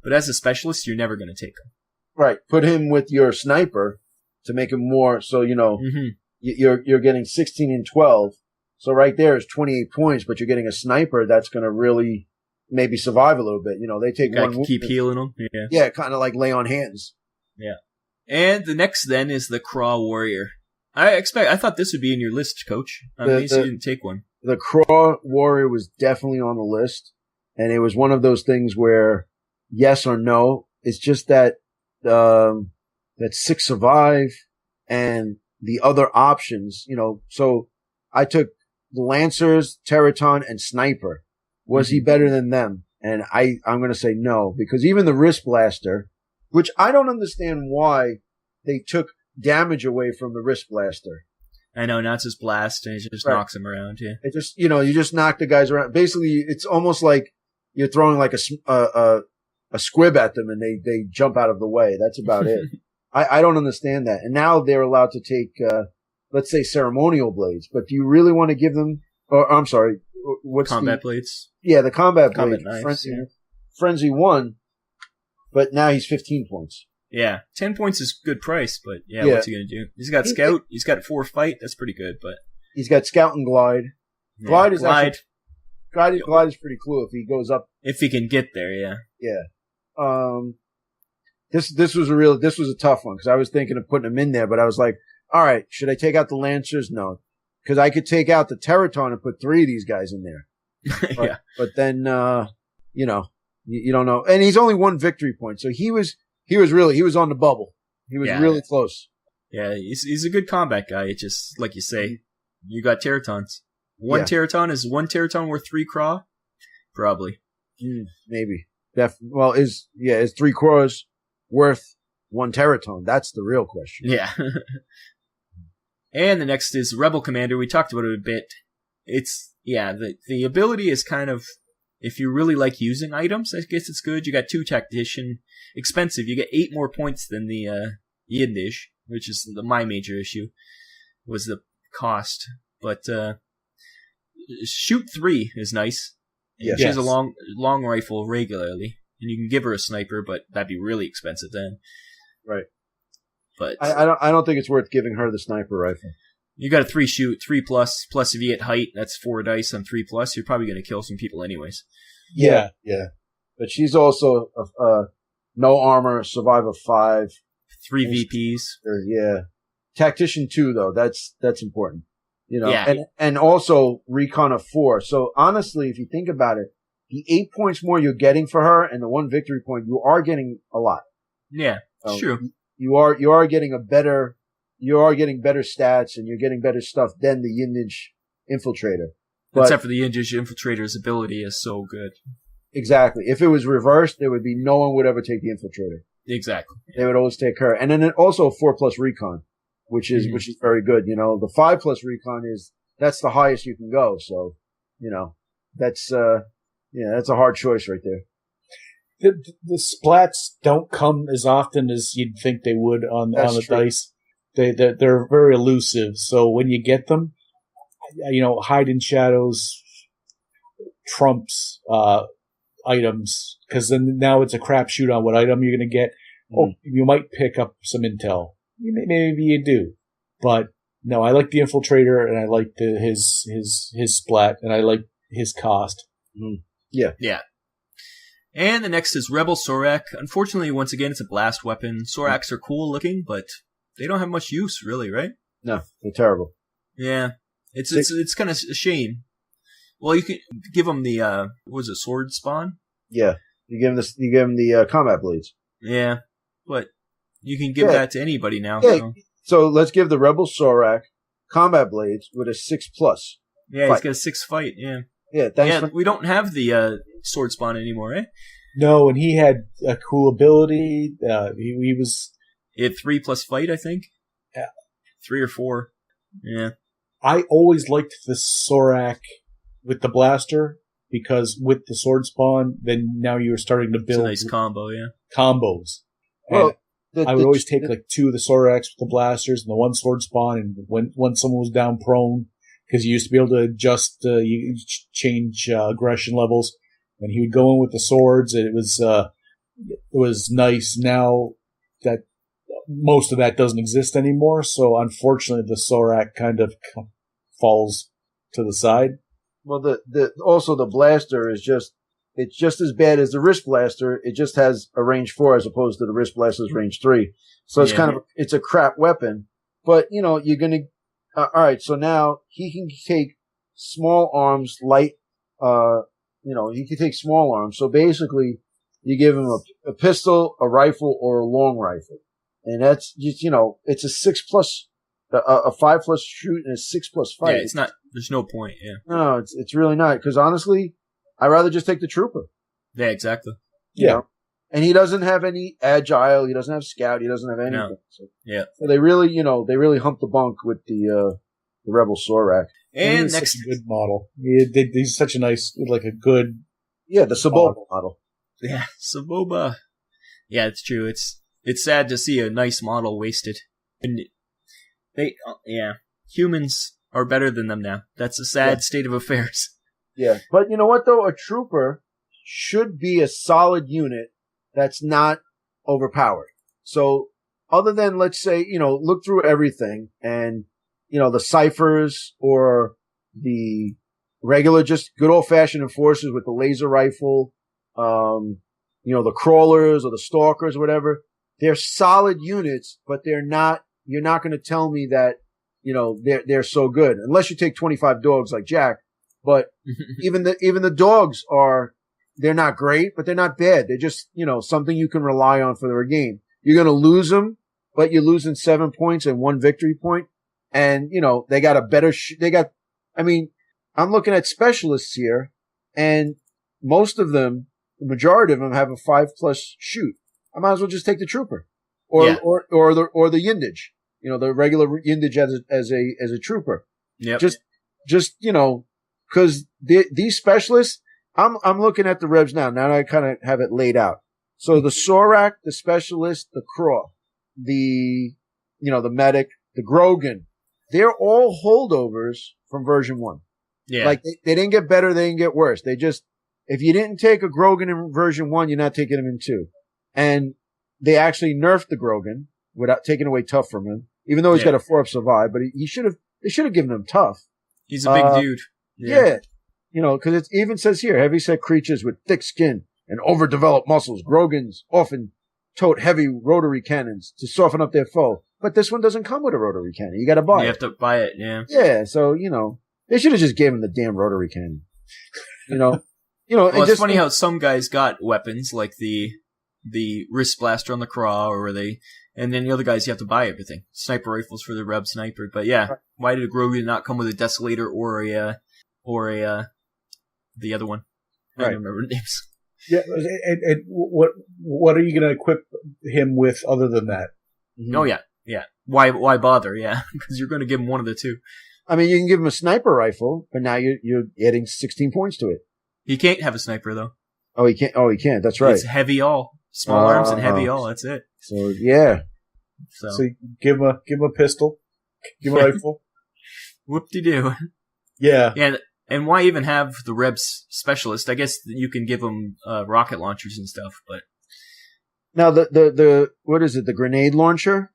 But as a specialist, you're never going to take him. Right. Put him with your sniper to make him more, so, you're getting 16 and 12. So right there is 28 points, but you're getting a sniper that's going to really maybe survive a little bit. They take one. Keep healing them. Yeah. Yeah, kind of like lay on hands. Yeah. And the next then is the Craw Warrior. I thought this would be in your list, Coach. I'm amazed you didn't take one. The Craw Warrior was definitely on the list, and it was one of those things where yes or no. It's just that 6 survive and the other options, so I took the Lancers, Teraton, and Sniper. Was he better than them? And I'm going to say no, because even the Wrist Blaster, which I don't understand why they took damage away from the Wrist Blaster. I know, not just blast, and it just knocks them around, yeah. It just, you just knock the guys around. Basically, it's almost like you're throwing like a squib at them and they jump out of the way. That's about it. I don't understand that. And now they're allowed to take, let's say ceremonial blades, but do you really want to give them, I'm sorry, what's combat blades? Yeah, the combat blades. Knives, Frenzy 1, but now he's 15 points. Yeah, 10 points is good price, but what's he going to do? He's got Scout, he's got 4 Fight, that's pretty good, but... He's got Scout and Glide. Glide is pretty cool if he goes up. If he can get there, yeah. Yeah. This was a tough one, because I was thinking of putting him in there, but I was like, all right, should I take out the Lancers? No. Because I could take out the Teraton and put 3 of these guys in there. But then, You don't know. And he's only 1 victory point. So he was on the bubble. He was really close. Yeah, he's a good combat guy. It's just, like you say, you got Teratons. One Teraton is 1 Teraton worth 3 Craw? Probably. Maybe. Is 3 Craws worth 1 Teraton? That's the real question. Yeah. And the next is Rebel Commander. We talked about it a bit. It's, the ability is kind of, if you really like using items, I guess it's good. You got 2 Tactician. Expensive. You get 8 more points than the Yindish, which is my major issue, was the cost. But shoot 3 is nice. Yes. She has a long rifle regularly, and you can give her a sniper, but that'd be really expensive then. Right. But I don't think it's worth giving her the sniper rifle. You got a 3 shoot, 3+, plus if you get height, that's 4 dice on 3+. You're probably going to kill some people anyways. Yeah. But she's also no armor, survive of 5. 3 VPs. Tactician 2 though, that's important. And also recon of 4. So honestly, if you think about it, the 8 points more you're getting for her and the 1 victory point, you are getting a lot. Yeah, it's true. You are getting better stats and you're getting better stuff than the Yindish Infiltrator. Except for the Yindish Infiltrator's ability is so good. Exactly. If it was reversed, there would be no one would ever take the Infiltrator. Exactly. They would always take her. And then also 4+ recon, which is very good. The 5+ recon that's the highest you can go. So, that's a hard choice right there. The splats don't come as often as you'd think they would on the dice. They're very elusive. So when you get them, hide in shadows trumps items, because then now it's a crapshoot on what item you're going to get. You might pick up some intel. Maybe you do, but no. I like the Infiltrator, and I like his splat, and I like his cost. Yeah. And the next is Rebel Sorak. Unfortunately, once again, it's a blast weapon. Soraks are cool looking, but they don't have much use, really, right? No, they're terrible. Yeah, it's kind of a shame. Well, you can give them the sword spawn? Yeah, you give them the combat blades. Yeah, but you can give that to anybody now. Yeah. So let's give the Rebel Sorak combat blades with a 6+. Yeah, fight. He's got a 6 fight. Yeah. Yeah. We don't have the sword spawn anymore, eh? No, and he had a cool ability. He had 3+ fight, I think. Yeah, 3 or 4. Yeah. I always liked the Sorak with the blaster, because with the sword spawn, then now you're starting to build it's a nice combo, combos. Well, I would always take like 2 of the Soraks with the blasters and the 1 sword spawn, and when someone was down prone, because you used to be able to adjust, you change aggression levels, and he would go in with the swords, and it was nice. Now that most of that doesn't exist anymore, so unfortunately the Sorak kind of falls to the side. Well, also the blaster is it's just as bad as the wrist blaster. It just has a range 4 as opposed to the wrist blaster's range 3. So it's it's a crap weapon. But you're gonna. All right, so now he can take small arms, light. He can take small arms. So basically, you give him a pistol, a rifle, or a long rifle, and that's just it's a 6+, a 5+ shoot and a 6+ fight. Yeah, it's not. There's no point. Yeah. No, it's really not, because honestly, I'd rather just take the trooper. Yeah, exactly. Yeah. And he doesn't have any agile. He doesn't have scout. He doesn't have anything. No. So they really, they really humped the bunk with the Rebel Sorak. And he's next, such a good model. He's such a nice, like a good. Yeah, the Saboba model. Yeah, Saboba. Yeah, it's true. It's sad to see a nice model wasted. And humans are better than them now. That's a sad state of affairs. Yeah, but you know what though? A trooper should be a solid unit that's not overpowered. So other than, let's say, look through everything and, the ciphers or the regular, just good old fashioned enforcers with the laser rifle, the crawlers or the stalkers or whatever, they're solid units, but you're not going to tell me that, they're so good unless you take 25 dogs like Jack. But even the dogs are, they're not great, but they're not bad. They're just, something you can rely on for their game. You're going to lose them, but you're losing 7 points and 1 victory point. And, they got a better, I'm looking at specialists here, and most of them, the majority of them have a 5+ shoot. I might as well just take the trooper or the yindage, the regular yindage as a trooper. Yeah. Just, cause these specialists, I'm looking at the Rebs now. Now I kind of have it laid out. So the Sorak, the specialist, the Craw, the medic, the Grogan, they're all holdovers from version 1. Yeah. Like they didn't get better, they didn't get worse. They just, if you didn't take a Grogan in version 1, you're not taking him in 2. And they actually nerfed the Grogan without taking away tough from him, even though he's got a 4-up survive, but they should have given him tough. He's a big dude. Yeah. Cause it even says here, heavyset creatures with thick skin and overdeveloped muscles. Grogans often tote heavy rotary cannons to soften up their foe. But this one doesn't come with a rotary cannon. You gotta buy it. You have to buy it, yeah. Yeah, so, they should have just given him the damn rotary cannon. Well, it's funny how some guys got weapons, like the wrist blaster on the Craw, and then the other guys, you have to buy everything. Sniper rifles for the Reb sniper. But yeah, why did Grogan not come with a Desolator or the other one? I don't remember the names. Yeah, and what are you going to equip him with other than that? Oh yeah. Why bother? Yeah, because you're going to give him one of the two. I mean, you can give him a sniper rifle, but now you're adding 16 points to it. He can't have a sniper though. Oh, he can't. Oh, he can't. That's right. It's heavy all, small arms and heavy all. That's it. So yeah. So give him a pistol, give him a rifle. Whoop-de-doo. Yeah. And why even have the Rebs specialist? I guess you can give them rocket launchers and stuff, but now the what is it? The grenade launcher?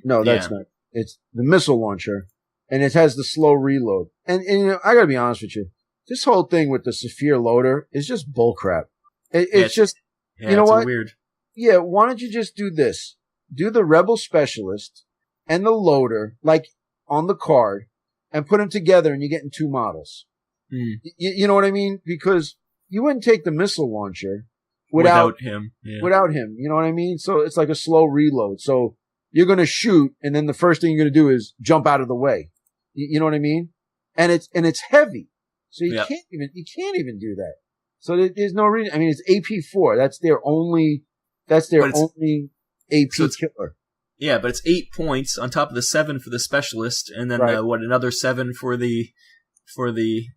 No, that's not. It's the missile launcher, and it has the slow reload. And I gotta be honest with you, this whole thing with the Saphir loader is just bullcrap. It's just what? Weird. Yeah, why don't you just do this? Do the Rebel specialist and the loader like on the card, and put them together, and you're getting 2 models. You know what I mean? Because you wouldn't take the missile launcher without him. Yeah. Without him, you know what I mean? So it's like a slow reload. So you're going to shoot, and then the first thing you're going to do is jump out of the way. You know what I mean? And it's heavy, so you can't even do that. So there's no reason. I mean, it's AP4. That's their only AP killer. Yeah, but it's 8 points on top of the 7 for the specialist, and then another 7 for the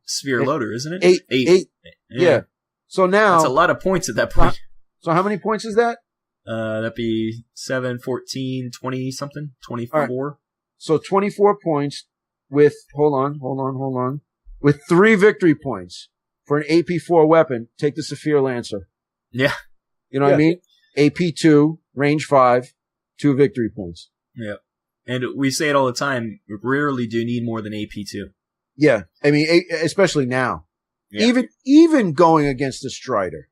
sphere loader, isn't it? 8. Yeah. So now that's a lot of points at that point. So how many points is that? That'd be 7, 14, 20 something, 24. Right. So 24 points with hold on, with 3 victory points for an AP4 weapon. Take the Saphir Lancer. Yeah. You know what I mean? AP2, range 5. 2 victory points. Yeah. And we say it all the time, rarely do you need more than AP2. Yeah. I mean, especially now. Yeah. Even going against the Strider.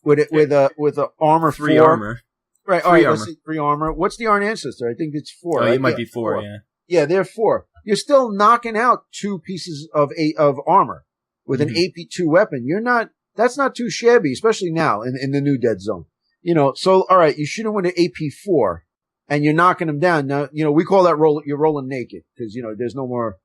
With a armor 3 4. armor. Right. All right. Let's see, 3 armor. What's the Iron Ancestor? I think it's 4. Oh, right? it might be 4, yeah. Yeah, they're 4. You're still knocking out 2 pieces of armor with an AP2 weapon. That's not too shabby, especially now in the new Deadzone. So, all right, you shoot him with an AP4 and you're knocking him down. Now, we call that you're rolling naked because, there's no more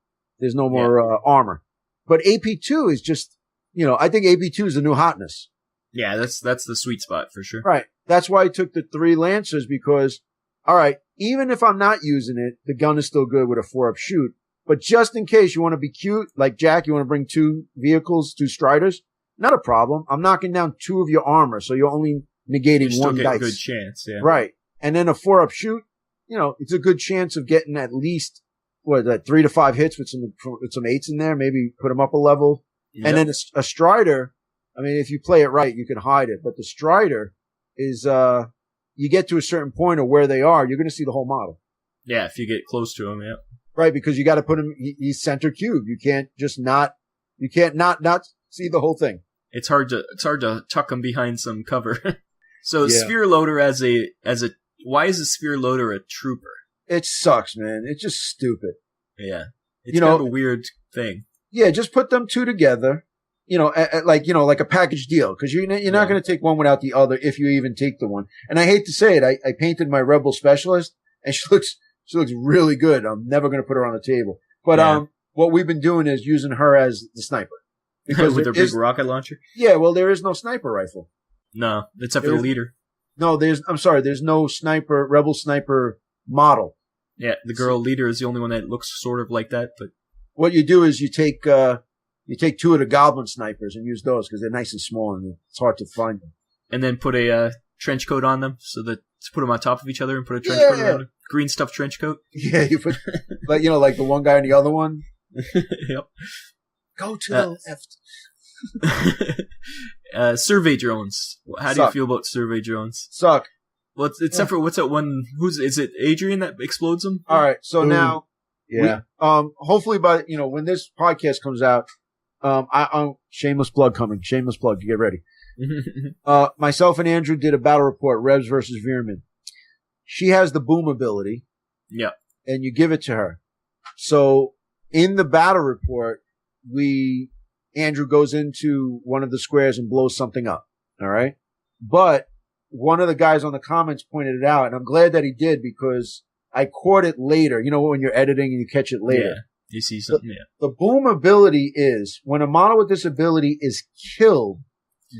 armor. But AP2 is just, I think AP2 is the new hotness. Yeah, that's the sweet spot for sure. Right. That's why I took the 3 Lancers because, all right, even if I'm not using it, the gun is still good with a 4-up shoot. But just in case you want to be cute, like Jack, you want to bring 2 vehicles, 2 Striders, not a problem. I'm knocking down 2 of your armor, so you're only negating you 1 get dice. A good chance, yeah. Right. And then a 4-up shoot, it's a good chance of getting at least 3 to 5 hits with some 8s in there. Maybe put them up a level. Yep. And then a Strider. I mean, if you play it right, you can hide it. But the Strider is you get to a certain point of where they are, you're going to see the whole model. Yeah, if you get close to him, yeah. Right, because you got to put him. He's center cube. You can't just not. You can't not see the whole thing. It's hard to tuck him behind some cover. So Sphere Loader why is a Sphere Loader a trooper? It sucks, man. It's just stupid. Yeah. It's kind of a weird thing. Yeah, just put them 2 together like a package deal, because you're not going to take one without the other if you even take the one. And I hate to say it, I painted my Rebel Specialist, and she looks really good. I'm never going to put her on the table. But what we've been doing is using her as the sniper. Because with their big rocket launcher? Yeah, well, there is no sniper rifle. No, except for the leader. No, there's no Rebel sniper model. Yeah, the girl leader is the only one that looks sort of like that, but what you do is you take two of the Goblin snipers and use those because they're nice and small and it's hard to find them. And then put a trench coat on them to put them on top of each other and put a trench coat around them. Green stuffed trench coat. Yeah, you put like the one guy and the other one. Yep. Go to the left. Survey drones. How do you feel about survey drones? Suck. Well, except for what's that one? Is it Adrian that explodes them? All right. So now, hopefully by when this podcast comes out, I'm shameless plug coming. Shameless plug. You get ready. Myself and Andrew did a battle report, Rebs versus Veerman. She has the boom ability. Yeah. And you give it to her. So in the battle report, Andrew goes into one of the squares and blows something up. All right. But one of the guys on the comments pointed it out, and I'm glad that he did because I caught it later. You know, when you're editing and you catch it later. Yeah. You see something. The boom ability is when a model with this ability is killed,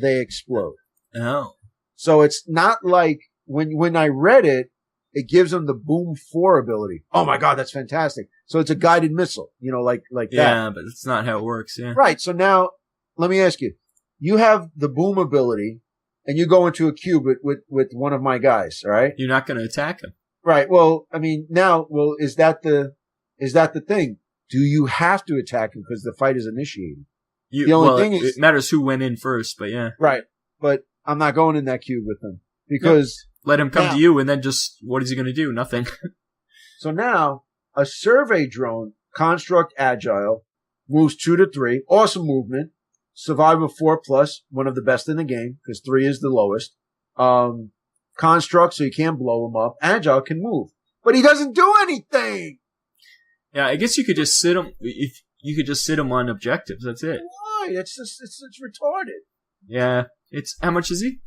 they explode. Oh. So it's not like when I read it, it gives them the boom 4 ability. Oh my God, that's fantastic. So it's a guided missile, like that. Yeah, but that's not how it works. Yeah. Right. So now let me ask you, you have the boom ability and you go into a cube with one of my guys. All right. You're not going to attack him. Right. Well, I mean, is that the thing? Do you have to attack him because the fight is initiated? The only thing is, it matters who went in first, but yeah. Right. But I'm not going in that cube with him because let him come to you and then just, what is he going to do? Nothing. So now a survey drone, construct agile, moves 2 to 3, awesome movement, survival 4+, one of the best in the game because 3 is the lowest. Construct, so you can't blow him up. Agile can move, but he doesn't do anything. Yeah, I guess you could just sit him. If you could just sit him on objectives, that's it. Why? It's retarded. Yeah, how much is he?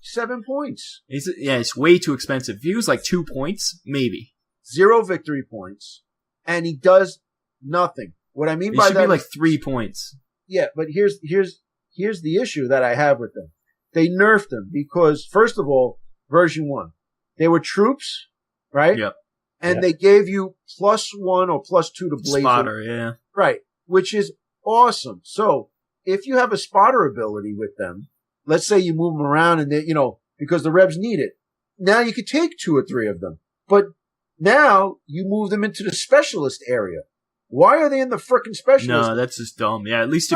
7 points. It's way too expensive. If he was like 2 points, maybe 0 victory points, and he does nothing. What I mean by that, should be like 3 points. Yeah, but here's the issue that I have with them. They nerfed them because first of all, version 1, they were troops, right? Yep. And they gave you +1 or +2 to blaze. Spotter, yeah. Right, which is awesome. So if you have a spotter ability with them, let's say you move them around and they, because the Rebs need it. Now you could take 2 or 3 of them, but now you move them into the specialist area. Why are they in the frickin' specialist? No, that's just dumb. Yeah, at least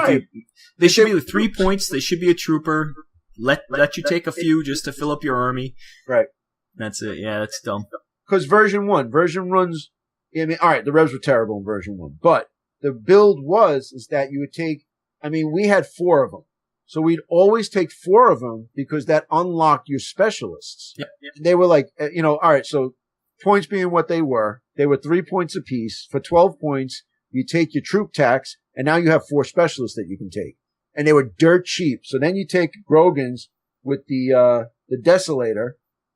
they should be with 3 points. They should be a trooper. Let you take a few just to fill up your army. Right. That's it. Yeah, that's dumb. Because version runs, all right, the Rebs were terrible in version 1, but the build is that you would take, we had 4 of them. So we'd always take 4 of them because that unlocked your specialists. Yep. They were like, all right, so points being what they were 3 points apiece. For 12 points, you take your troop tax, and now you have 4 specialists that you can take. And they were dirt cheap. So then you take Grogan's with the Desolator.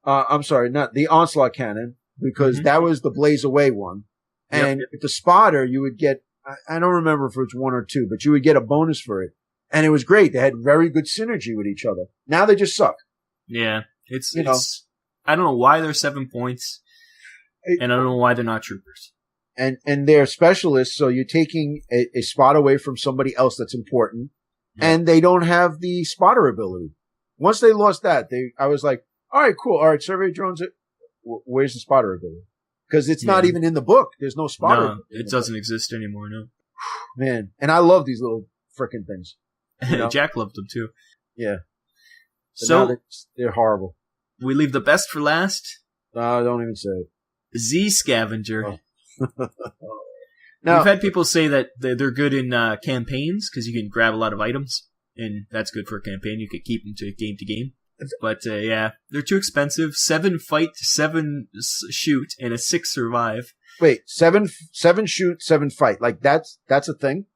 Not the Onslaught Cannon, because that was the Blaze Away one. And with the Spotter, you would get, I don't remember if it's 1 or 2, but you would get a bonus for it. And it was great. They had very good synergy with each other. Now they just suck. Yeah. It's I don't know why they're 7 points. And I don't know why they're not troopers. And they're specialists, so you're taking a spot away from somebody else that's important. Yeah. And they don't have the spotter ability. Once they lost that, I was like, all right, cool. All right, survey drones. Where's the spotter ability? Because it's not even in the book. There's no spotter. No, it doesn't exist anymore, no. Man, and I love these little frickin' things. Jack loved them too. Yeah. So they're horrible. We leave the best for last. Don't even say it. Z Scavenger. Oh. Now, we've had people say that they're good in campaigns because you can grab a lot of items, and that's good for a campaign. You could keep them to game. But they're too expensive. 7 fight, 7 shoot, and a 6 survive. Wait, 7 shoot, 7 fight. Like that's a thing?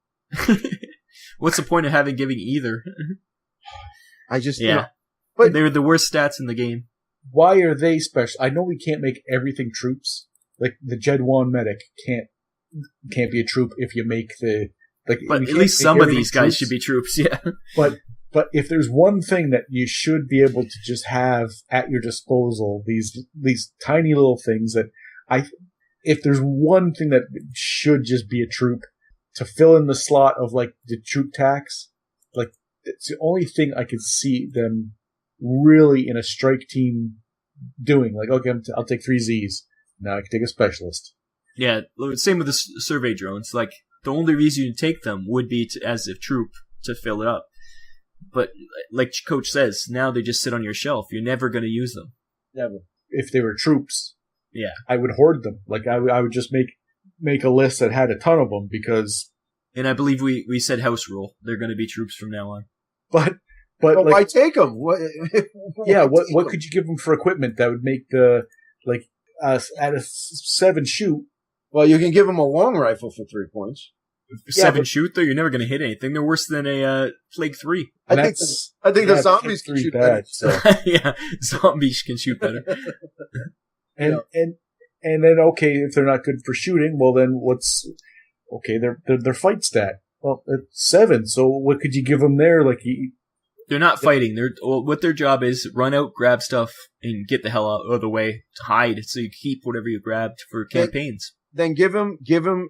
What's the point of giving either? I just, but they're the worst stats in the game. Why are they special? I know we can't make everything troops. Like the Jed 1 medic can't be a troop if you make the like. But at least some of these guys should be troops, yeah. But if there's one thing that you should be able to just have at your disposal, these tiny little things if there's one thing that should just be a troop to fill in the slot of like the troop tax, like it's the only thing I could see them really in a strike team doing. Like, okay, I'll take 3 Zs. Now I can take a specialist. Yeah, same with the survey drones. Like, the only reason you take them would be as a troop to fill it up. But like Coach says, now they just sit on your shelf. You're never going to use them. Never. If they were troops, yeah, I would hoard them. Like I would just make a list that had a ton of them because. And I believe we said house rule. They're going to be troops from now on. But like, why take them? What could you give them for equipment that would make at a 7 shoot? Well, you can give them a long rifle for 3 points. 7 shoot though, you're never going to hit anything. They're worse than a Plague 3. I think the zombies can shoot better. So. Yeah, zombies can shoot better. And then okay, if they're not good for shooting, well then their fight stat. Well, it's 7. So what could you give them there? Like they're not fighting. What their job is: run out, grab stuff, and get the hell out of the way. To hide, so you keep whatever you grabbed for campaigns. Then give them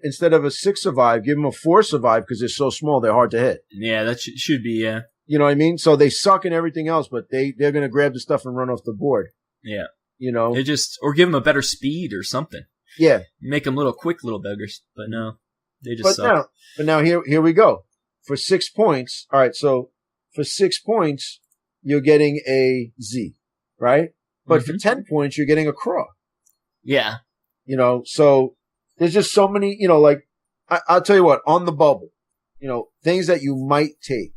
instead of a 6 survive, give them a 4 survive because they're so small, they're hard to hit. Yeah, that should be, yeah. You know what I mean? So they suck in everything else, but they're going to grab the stuff and run off the board. Yeah. You know? Or give them a better speed or something. Yeah. Make them quick little beggars, but no, they just suck. Now here we go. For 6 points, all right, so for 6 points, you're getting a Z, right? But for 10 points, you're getting a craw. Yeah. You know, so there's just so many, like, I'll tell you what, on the bubble, things that you might take.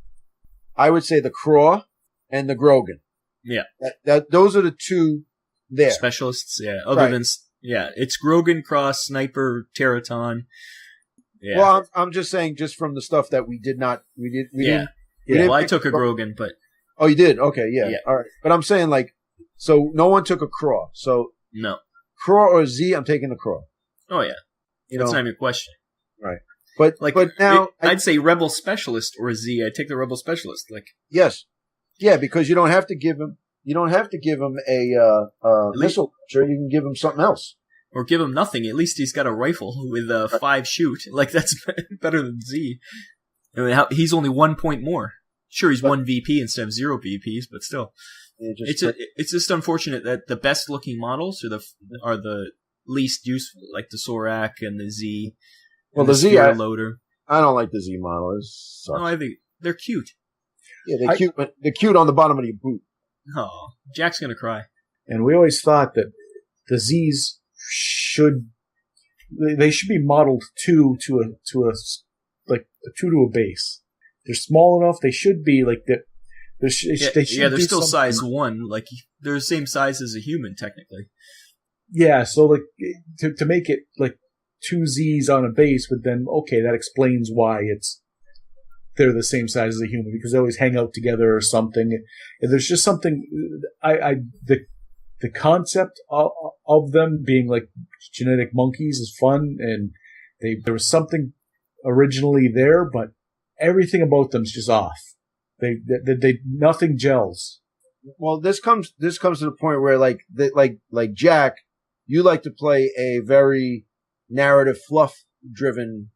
I would say the craw and the Grogan. Yeah. Those are the 2 there. Specialists, yeah. Other than, it's Grogan, craw, sniper, Teraton. Yeah. Well, I'm just saying, just from the stuff that we didn't. Well, I took a Grogan, but. Oh, you did? Okay, yeah. All right. But I'm saying, like, so no one took a craw. So. No. Craw or Z, I'm taking the craw. Oh, yeah. That's not even a question. Right. But now. I'd say Rebel Specialist or Z. I'd take the Rebel Specialist. Like. Yes. Yeah, because you don't have to give him a missile launcher. You can give him something else. Or give him nothing. At least he's got a rifle with a 5 shoot. Like, that's better than Z. I mean, he's only 1 point more. Sure, he's 1 VP instead of 0 VPs, but still. It's just unfortunate that the best looking models are the least useful, like the Sorak and the Z. Well, the Z loader. I don't like the Z model. No, I think they're cute. Yeah, they're cute, but they're cute on the bottom of your boot. Oh, Jack's gonna cry. And we always thought that the Zs should be modeled 2 to a base. They're small enough. They should be like that. They're still size 1. Like, they're the same size as a human, technically. Yeah, so like to make it like 2 Zs on a base, but then that explains why they're the same size as a human, because they always hang out together or something. And there's just something the concept of them being like genetic monkeys is fun, and there was something originally there, but everything about them is just off. They nothing gels. Well, this comes to the point where like Jack, you like to play a very narrative fluff driven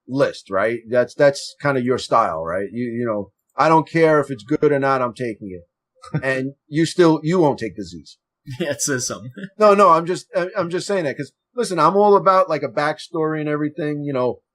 list, right? That's kind of your style, right? You I don't care if it's good or not, I'm taking it. And you won't take the Z's. Yeah, it says something. No, I'm just saying that because listen, I'm all about like a backstory and everything,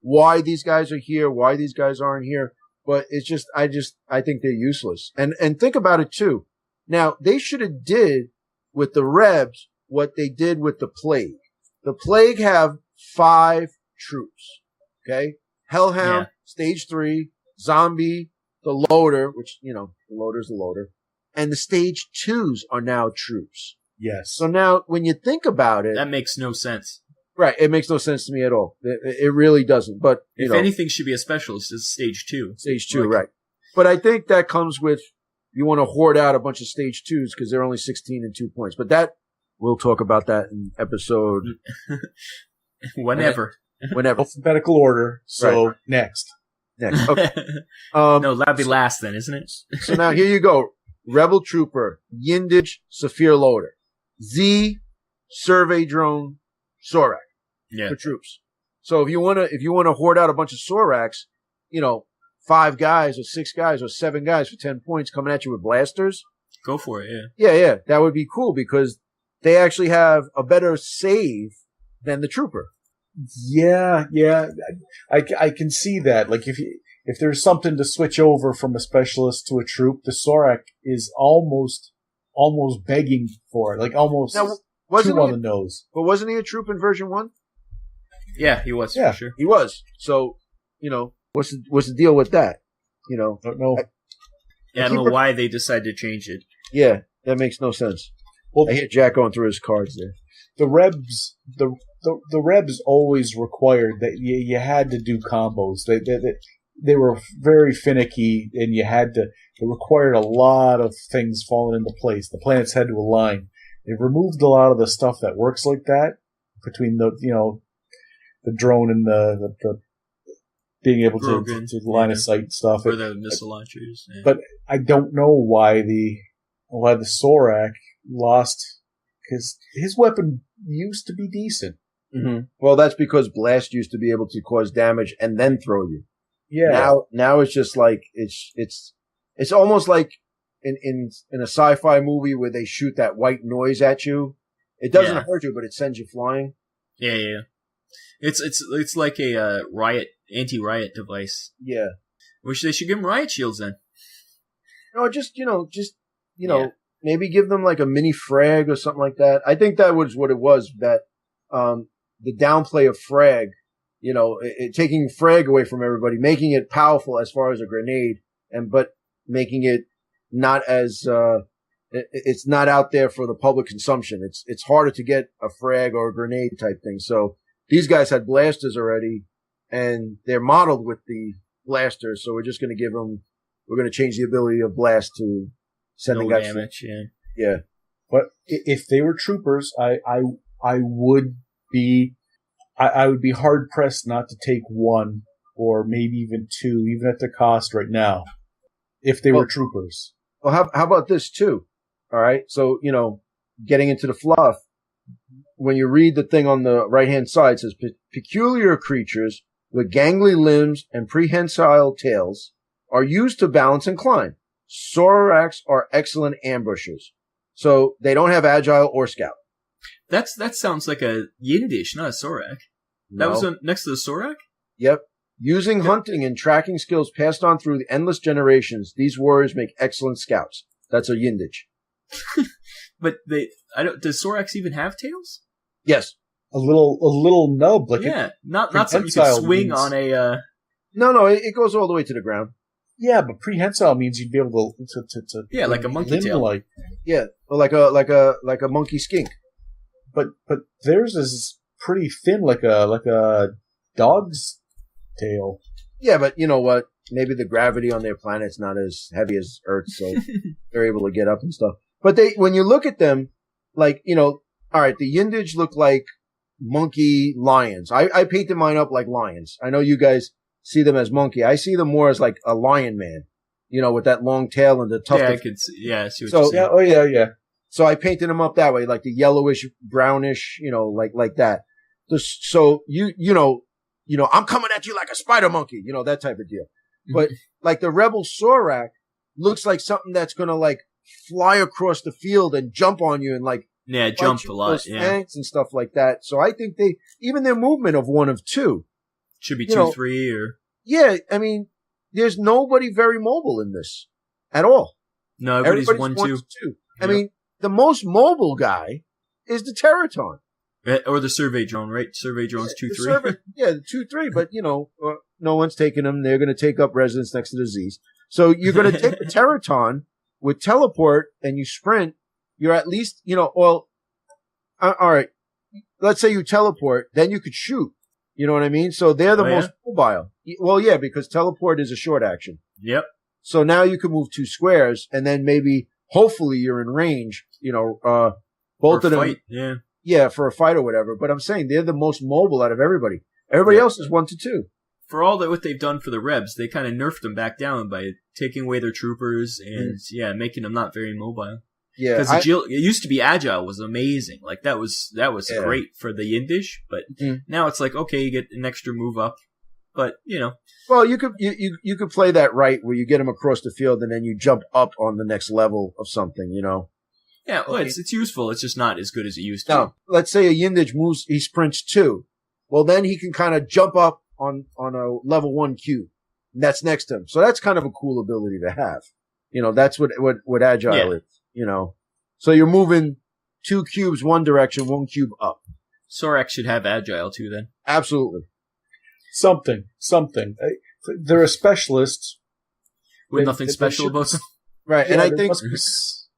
why these guys are here, why these guys aren't here. But it's just, I think they're useless. And think about it too. Now, they should have did with the Rebs what they did with the Plague. The Plague have 5 troops. Okay? Hellhound, Stage 3, Zombie, the Loader, which, the Loader's the Loader. And the Stage 2s are now troops. Yes. So now, when you think about it. That makes no sense. Right. It makes no sense to me at all. It really doesn't. But if anything should be a specialist, it's stage 2. Stage 2, right. But I think that comes with you want to hoard out a bunch of stage 2s because they're only 16 and 2 points. But we'll talk about that in episode whenever. Alphabetical order. So right. Next. Okay. No, that'd be last then, isn't it? So now here you go. Rebel Trooper, Yindich, Saphir Loader, Z, Survey Drone, Sorak. Yeah. For troops. So if you wanna hoard out a bunch of Soraks, 5 guys or 6 guys or 7 guys for 10 points coming at you with blasters. Go for it, yeah. Yeah. That would be cool because they actually have a better save than the Trooper. Yeah. I can see that. Like if there's something to switch over from a specialist to a troop, the Sorak is almost begging for it. Like almost now, wasn't too on the nose. But wasn't he a troop in version 1? Yeah, he was for sure. He was. So, what's the deal with that? Don't know. I don't know why they decided to change it. Yeah, that makes no sense. Well, I hear Jack going through his cards there. The Rebs, the Rebs always required that you had to do combos. They were very finicky, and it required a lot of things falling into place. The planets had to align. They've removed a lot of the stuff that works like that between the drone and the being able to line of sight stuff. Or the missile launchers. Yeah. But I don't know why the Sorak lost, because his weapon used to be decent. Mm-hmm. Well, that's because Blast used to be able to cause damage and then throw you. Yeah. Now it's just like it's almost like in a sci-fi movie where they shoot that white noise at you. It doesn't hurt you, but it sends you flying. Yeah. It's like a anti-riot device. Yeah. Wish they should give them riot shields then. No, just maybe give them like a mini frag or something like that. I think that was what it was. That the downplay of frag, taking frag away from everybody, making it powerful as far as a grenade, but making it not as it's not out there for the public consumption. It's harder to get a frag or a grenade type thing. So these guys had blasters already, and they're modeled with the blasters. So we're just going to we're going to change the ability of blast to sending guys damage. Yeah. But if they were troopers, I would be hard pressed not to take 1 or maybe even 2, even at the cost right now, if they were troopers. Well, how about this too? All right. So, getting into the fluff, when you read the thing on the right-hand side, it says peculiar creatures with gangly limbs and prehensile tails are used to balance and climb. Soraks are excellent ambushers. So they don't have agile or scout. That sounds like a Yindish, not a Sorak. That was next to the Sorak? Yep. Using hunting and tracking skills passed on through the endless generations, these warriors make excellent scouts. That's a Yindich. But does Soraks even have tails? Yes. A little nub, like not something you can swing on a. No, it goes all the way to the ground. Yeah, but prehensile means you'd be able to like a monkey tail. Yeah, or like a monkey skink. But theirs is pretty thin, like a dog's tail. Yeah, but you know what? Maybe the gravity on their planet's not as heavy as Earth, so they're able to get up and stuff. But when you look at them, like, all right, the Yindich look like monkey lions. I painted mine up like lions. I know you guys see them as monkey. I see them more as like a lion man, with that long tail and the tough. Yeah, I could see. Yeah, I see what you're saying. Oh yeah. So I painted them up that way, like the yellowish, brownish, like that. So I'm coming at you like a spider monkey, that type of deal. But like the Rebel Sorak looks like something that's gonna like fly across the field and jump on you and like jump a lot, fangs and stuff like that. So I think even their movement of 1 of 2 should be 2, 3 or I mean, there's nobody very mobile in this at all. No, everybody's 1, 2. I mean, the most mobile guy is the Teraton. Or the survey drone, right? Survey drone's 2, 3. The 2, 3, but no one's taking them. They're going to take up residence next to the Z's. So you're going to take the Teraton with teleport and you sprint. You're at least, all right. let's say you teleport, then you could shoot. You know what I mean? So they're the most mobile. Well, yeah, because teleport is a short action. Yep. So now you can move 2 squares, and then maybe, hopefully, you're in range. Both of them. Fight. Yeah. Yeah, for a fight or whatever. But I'm saying they're the most mobile out of everybody. Everybody else is 1 to 2. For all that what they've done for the Rebs, they kind of nerfed them back down by taking away their troopers and making them not very mobile. Yeah, because it used to be agile was amazing. Like that was great for the Yindish, but now it's like okay, you get an extra move up, but Well, you could play that right where you get them across the field and then you jump up on the next level of something. Yeah, well, it's useful. It's just not as good as it used to. Now, let's say a Yindish moves, he sprints 2. Well, then he can kind of jump up on a level 1 cube. And that's next to him. So that's kind of a cool ability to have. That's what agile is, So you're moving 2 cubes one direction, 1 cube up. Sorak should have agile too then. Absolutely. Something. They're a specialist. With nothing special about them. Right. Yeah,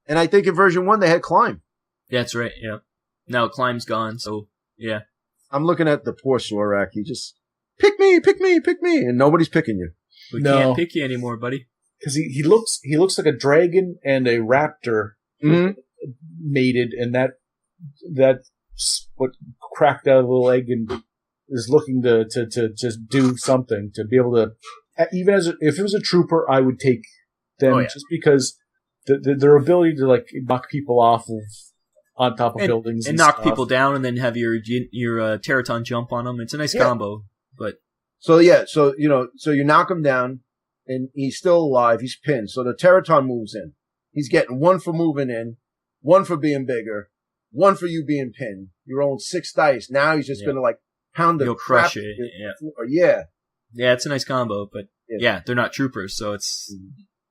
and I think in version 1 they had climb. Yeah, that's right. Yeah. Now climb's gone, so yeah. I'm looking at the poor Sorak. He just pick me, and nobody's picking you. We can't pick you anymore, buddy. Because he looks like a dragon and a raptor mated, and that's what cracked out of the leg and is looking to just do something to be able to. Even if it was a trooper, I would take them just because their ability to like knock people off of on top of buildings and knock people down, and then have your Teraton jump on them. It's a nice combo, but so you knock him down, and he's still alive. He's pinned, so the Teraton moves in. He's getting 1 for moving in, 1 for being bigger, 1 for you being pinned. You're rolling 6 dice. Now he's just gonna like pound the You'll crush it. Yeah. Yeah, it's a nice combo, but they're not troopers, so it's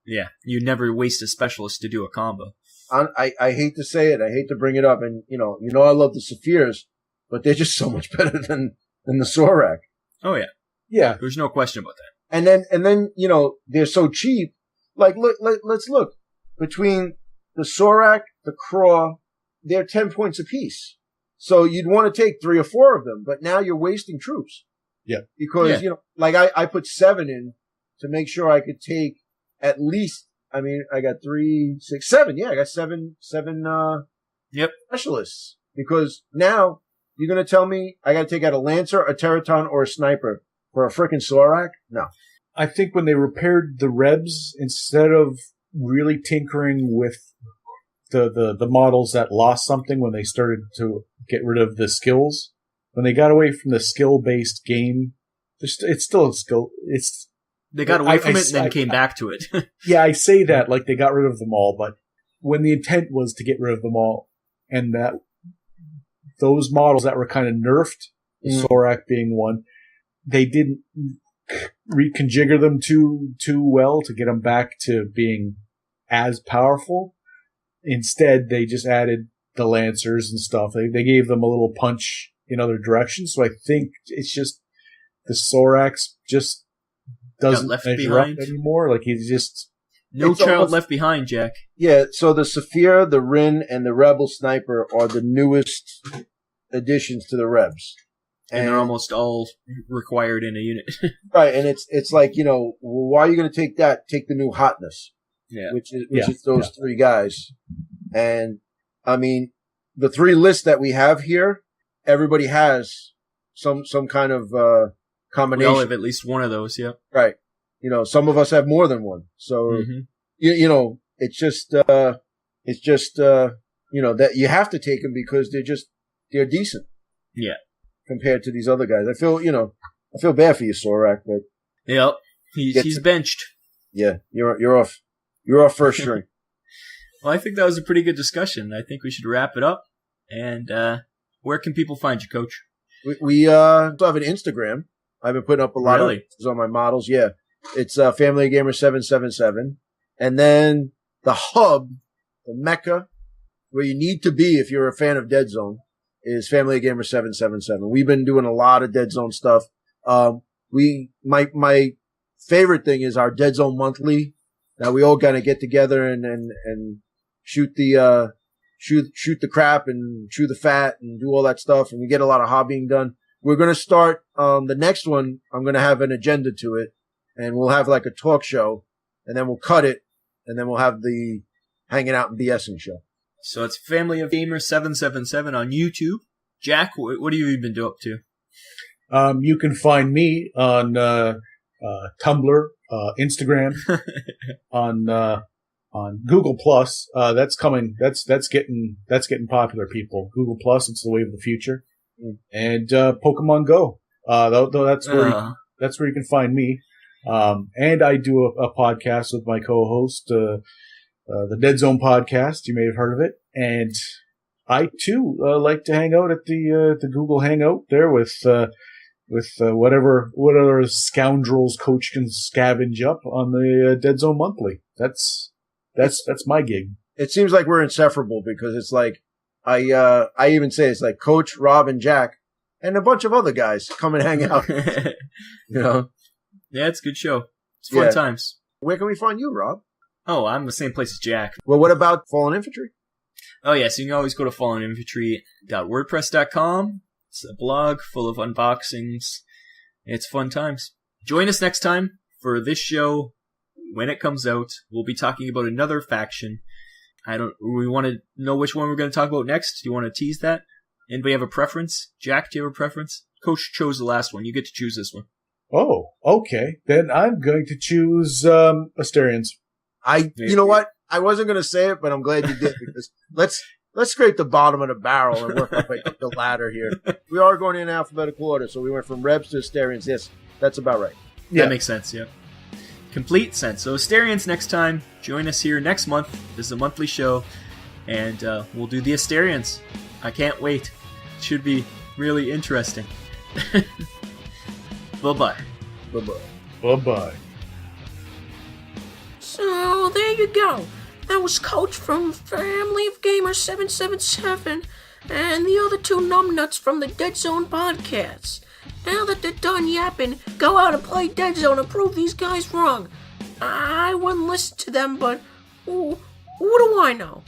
you never waste a specialist to do a combo. I hate to say it, I hate to bring it up, and I love the Saphirs, but they're just so much better than the Sorak. Oh yeah. Yeah. There's no question about that. And then they're so cheap. Like let's look. Between the Sorak, the Craw, they're 10 points apiece. So you'd want to take 3 or 4 of them, but now you're wasting troops. Yeah. Because, I put 7 in to make sure I could take at least, I got 3, 6, 7. Yeah, I got 7 specialists. Because now you're going to tell me I got to take out a Lancer, a Teraton, or a Sniper for a freaking Sorak? No. I think when they repaired the Rebs, instead of really tinkering with the models that lost something when they started to get rid of the skills, when they got away from the skill-based game, it's still a skill. They got away from it and then came back to it. Yeah, I say that like they got rid of them all, but when the intent was to get rid of them all, and that those models that were kind of nerfed, Sorak being one, they didn't reconfigure them too well to get them back to being as powerful. Instead, they just added the Lancers and stuff. They gave them a little punch in other directions. So I think it's just the Sorax just doesn't measure up anymore. Like he's just no child left behind, Jack. Yeah. So the Saphir, the Rin, and the Rebel Sniper are the newest additions to the Rebs. And they're almost all required in a unit. Right, and it's like, why are you going to take that? Take the new hotness. Yeah. Which is those 3 guys. And, the 3 lists that we have here, everybody has some kind of combination. We all have at least one of those, yeah. Right. Some of us have more than one. So, it's just that you have to take them because they're decent. Yeah. Compared to these other guys. I feel bad for you, Sorak, but. Yep. He's benched. Yeah. You're off. You're off first string. Well, I think that was a pretty good discussion. I think we should wrap it up. And, where can people find you, Coach? We still have an Instagram. I've been putting up a lot of pictures on my models. Yeah. It's, Family Gamer 777. And then the hub, the Mecca, where you need to be if you're a fan of Deadzone, is Family Gamer 777. We've been doing a lot of Deadzone stuff. My favorite thing is our Deadzone monthly. Now we all kind of get together and shoot the shoot the crap and chew the fat and do all that stuff. And we get a lot of hobbying done. We're going to start, the next one. I'm going to have an agenda to it, and we'll have like a talk show, and then we'll cut it, and then we'll have the hanging out and BSing show. So it's Family of Gamers 777 on YouTube. Jack, what have you been up to? You can find me on Tumblr, Instagram, on Google Plus. That's coming. That's getting popular, people. Google Plus, it's the way of the future. And Pokemon Go. Though that's where you can find me. And I do a podcast with my co-host, the Deadzone Podcast. You may have heard of it. And I too like to hang out at the Google Hangout there with whatever scoundrels Coach can scavenge up on the Deadzone Monthly. That's my gig. It seems like we're inseparable because it's like I even say it's like Coach, Rob, and Jack, and a bunch of other guys come and hang out. You know? Yeah, it's a good show. It's fun times. Where can we find you, Rob? Oh, I'm the same place as Jack. Well, what about Fallen Infantry? Oh, yeah, so you can always go to falleninfantry.wordpress.com. It's a blog full of unboxings. It's fun times. Join us next time for this show. When it comes out, we'll be talking about another faction. We want to know which one we're going to talk about next. Do you want to tease that? Anybody have a preference? Jack, do you have a preference? Coach chose the last one. You get to choose this one. Oh, okay. Then I'm going to choose Asterians. You know what? I wasn't going to say it, but I'm glad you did, because let's scrape the bottom of the barrel and work our way up the ladder here. We are going in alphabetical order, so we went from Rebs to Asterians. Yes, that's about right. Yeah. That makes sense, yeah. Complete sense. So Asterians next time. Join us here next month. This is a monthly show, and we'll do the Asterians. I can't wait. It should be really interesting. Bye-bye. Bye-bye. Bye-bye. So, there you go. That was Coach from Family of Gamers 777 and the other two numbnuts from the Deadzone Podcast. Now that they're done yapping, go out and play Deadzone and prove these guys wrong. I wouldn't listen to them, but who do I know?